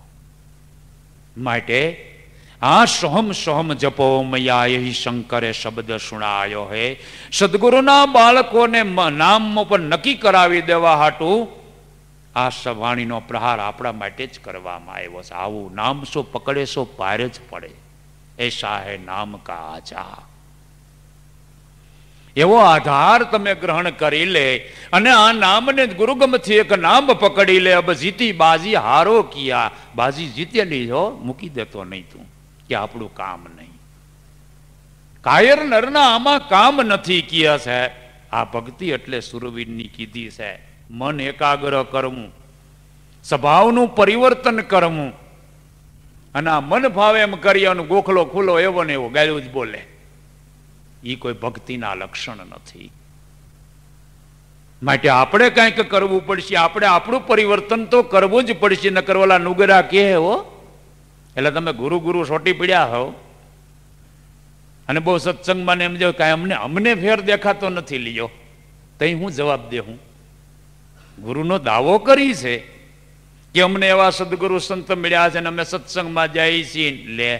માટે આ સોહમ સોહમ જપો મૈયા યહી શંકરે શબ્દ સુણાયો હે. સદગુરુના બાળકોને નામ પર નક્કી કરાવી દેવા હાટું આ સવાણીનો પ્રહાર આપણા માટે જ કરવામાં આવ્યો છે. આવું નામ સો પકડે સો પાર જ પડે, એસા હે નામ કા આજા. એવો આધાર તમે ગ્રહણ કરી લે અને આ નામને ગુરુગમથી એક નામ પકડી લે. અબ જીતી બાજી હારો કિયા, બાજી જીતેલી હો, મૂકી દેતો નહીં તું કે આપણું કામ નહીં. કાયર નરના આમાં કામ નથી કિયા છે. આ ભક્તિ એટલે સુરવીરની કીધી છે. મન એકાગ્ર કરવું, સ્વભાવનું પરિવર્તન કરવું, અને આ મન ભાવે એમ કરી અને ગોખલો ખુલ્લો એવો ને એવો ગાયું જ બોલે, એ કોઈ ભક્તિના લક્ષણ નથી. માટે આપણે કંઈક કરવું પડશે. આપણે આપણું પરિવર્તન તો કરવું જ પડશે. ન કરવાલા નુગરા કે હો, એટલે તમે ગુરુ ગુરુ સોટી પડ્યા હો અને બહુ સત્સંગમાં એમ જો કાંઈ અમને ફેર દેખાતો નથી લ્યો, તઈ હું જવાબ દે. હું ગુરુનો દાવો કરી છે કે અમને એવા સદગુરુ સંત મળ્યા છે ને અમે સત્સંગમાં જઈએ છીએ, લે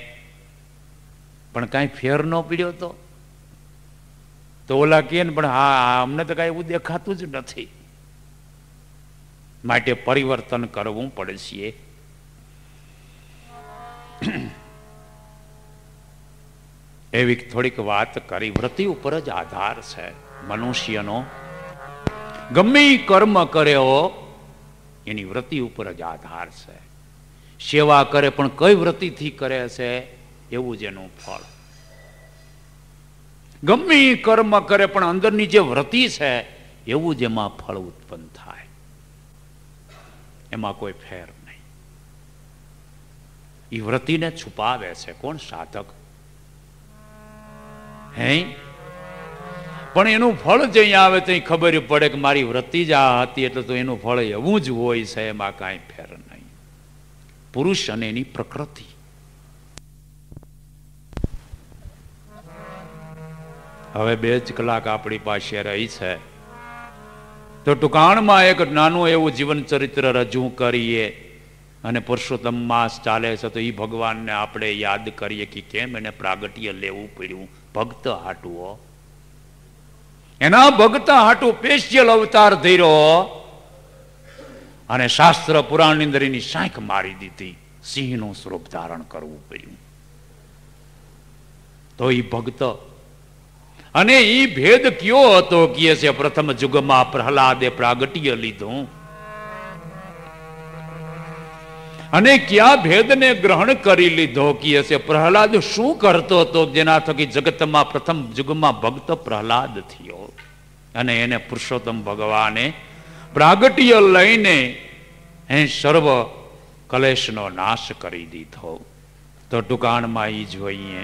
પણ કાંઈ ફેર ન પીડ્યો તો ઓલા કે પણ હા અમને તો કાંઈ એવું દેખાતું જ નથી. માટે પરિવર્તન કરવું પડશે. એવી થોડીક વાત કરી. વૃત્તિ ઉપર જ આધાર છે મનુષ્યનો. ગમે કર્મ કર્યો એની વૃત્તિ ઉપર જ આધાર છે. સેવા કરે પણ કઈ વૃત્તિથી કરે છે એવું જ એનું ફળ. ગમે કર્મ કરે પણ અંદરની જે વૃત્તિ છે એવું જ એમાં ફળ ઉત્પન્ન થાય. એમાં કોઈ ફેર નહીં. એ વૃત્તિને છુપાવે છે કોણ? સાધક. હે પણ એનું ફળ જ અહીંયા આવે તો ખબર પડે કે મારી વૃત્તિ જ આ હતી એટલે તો એનું ફળ એવું જ હોય છે. એમાં કાંઈ ફેર નહીં. પુરુષ અને એની પ્રકૃતિ. હવે 2 જ કલાક આપણી પાસે રહી છે તો ટૂંકાણમાં એક નાનું એવું જીવન ચરિત્ર રજૂ કરીએ. અને પુરુષોત્તમ માસ ચાલે છે તો એ ભગવાનને આપણે યાદ કરીએ કે કેમ એને પ્રાગટ્ય લેવું પડ્યું. ભક્ત હાટુઓ, એના ભક્ત હાટું સ્પેશિયલ અવતાર ધર્યો અને શાસ્ત્ર પુરાણની અંદર એની સાંખ મારી દીધી. સિંહનું સ્વરૂપ ધારણ કરવું પડ્યું. તો એ ભક્ત અને એ ભેદ કયો હતો કહે છે પ્રથમ યુગમાં પ્રહલાદે પ્રાગટ્ય લીધું અને કયા ભેદને ગ્રહણ કરી લીધો કહે છે. પ્રહલાદ શું કરતો હતો જેના થકી જગતમાં પ્રથમ યુગમાં ભક્ત પ્રહલાદ થયો અને એને પુરુષોત્તમ ભગવાને પ્રાગટ્ય લઈને સર્વ કલેશનો નાશ કરી દીધો. તો ટૂંકાણમાં એ જોઈએ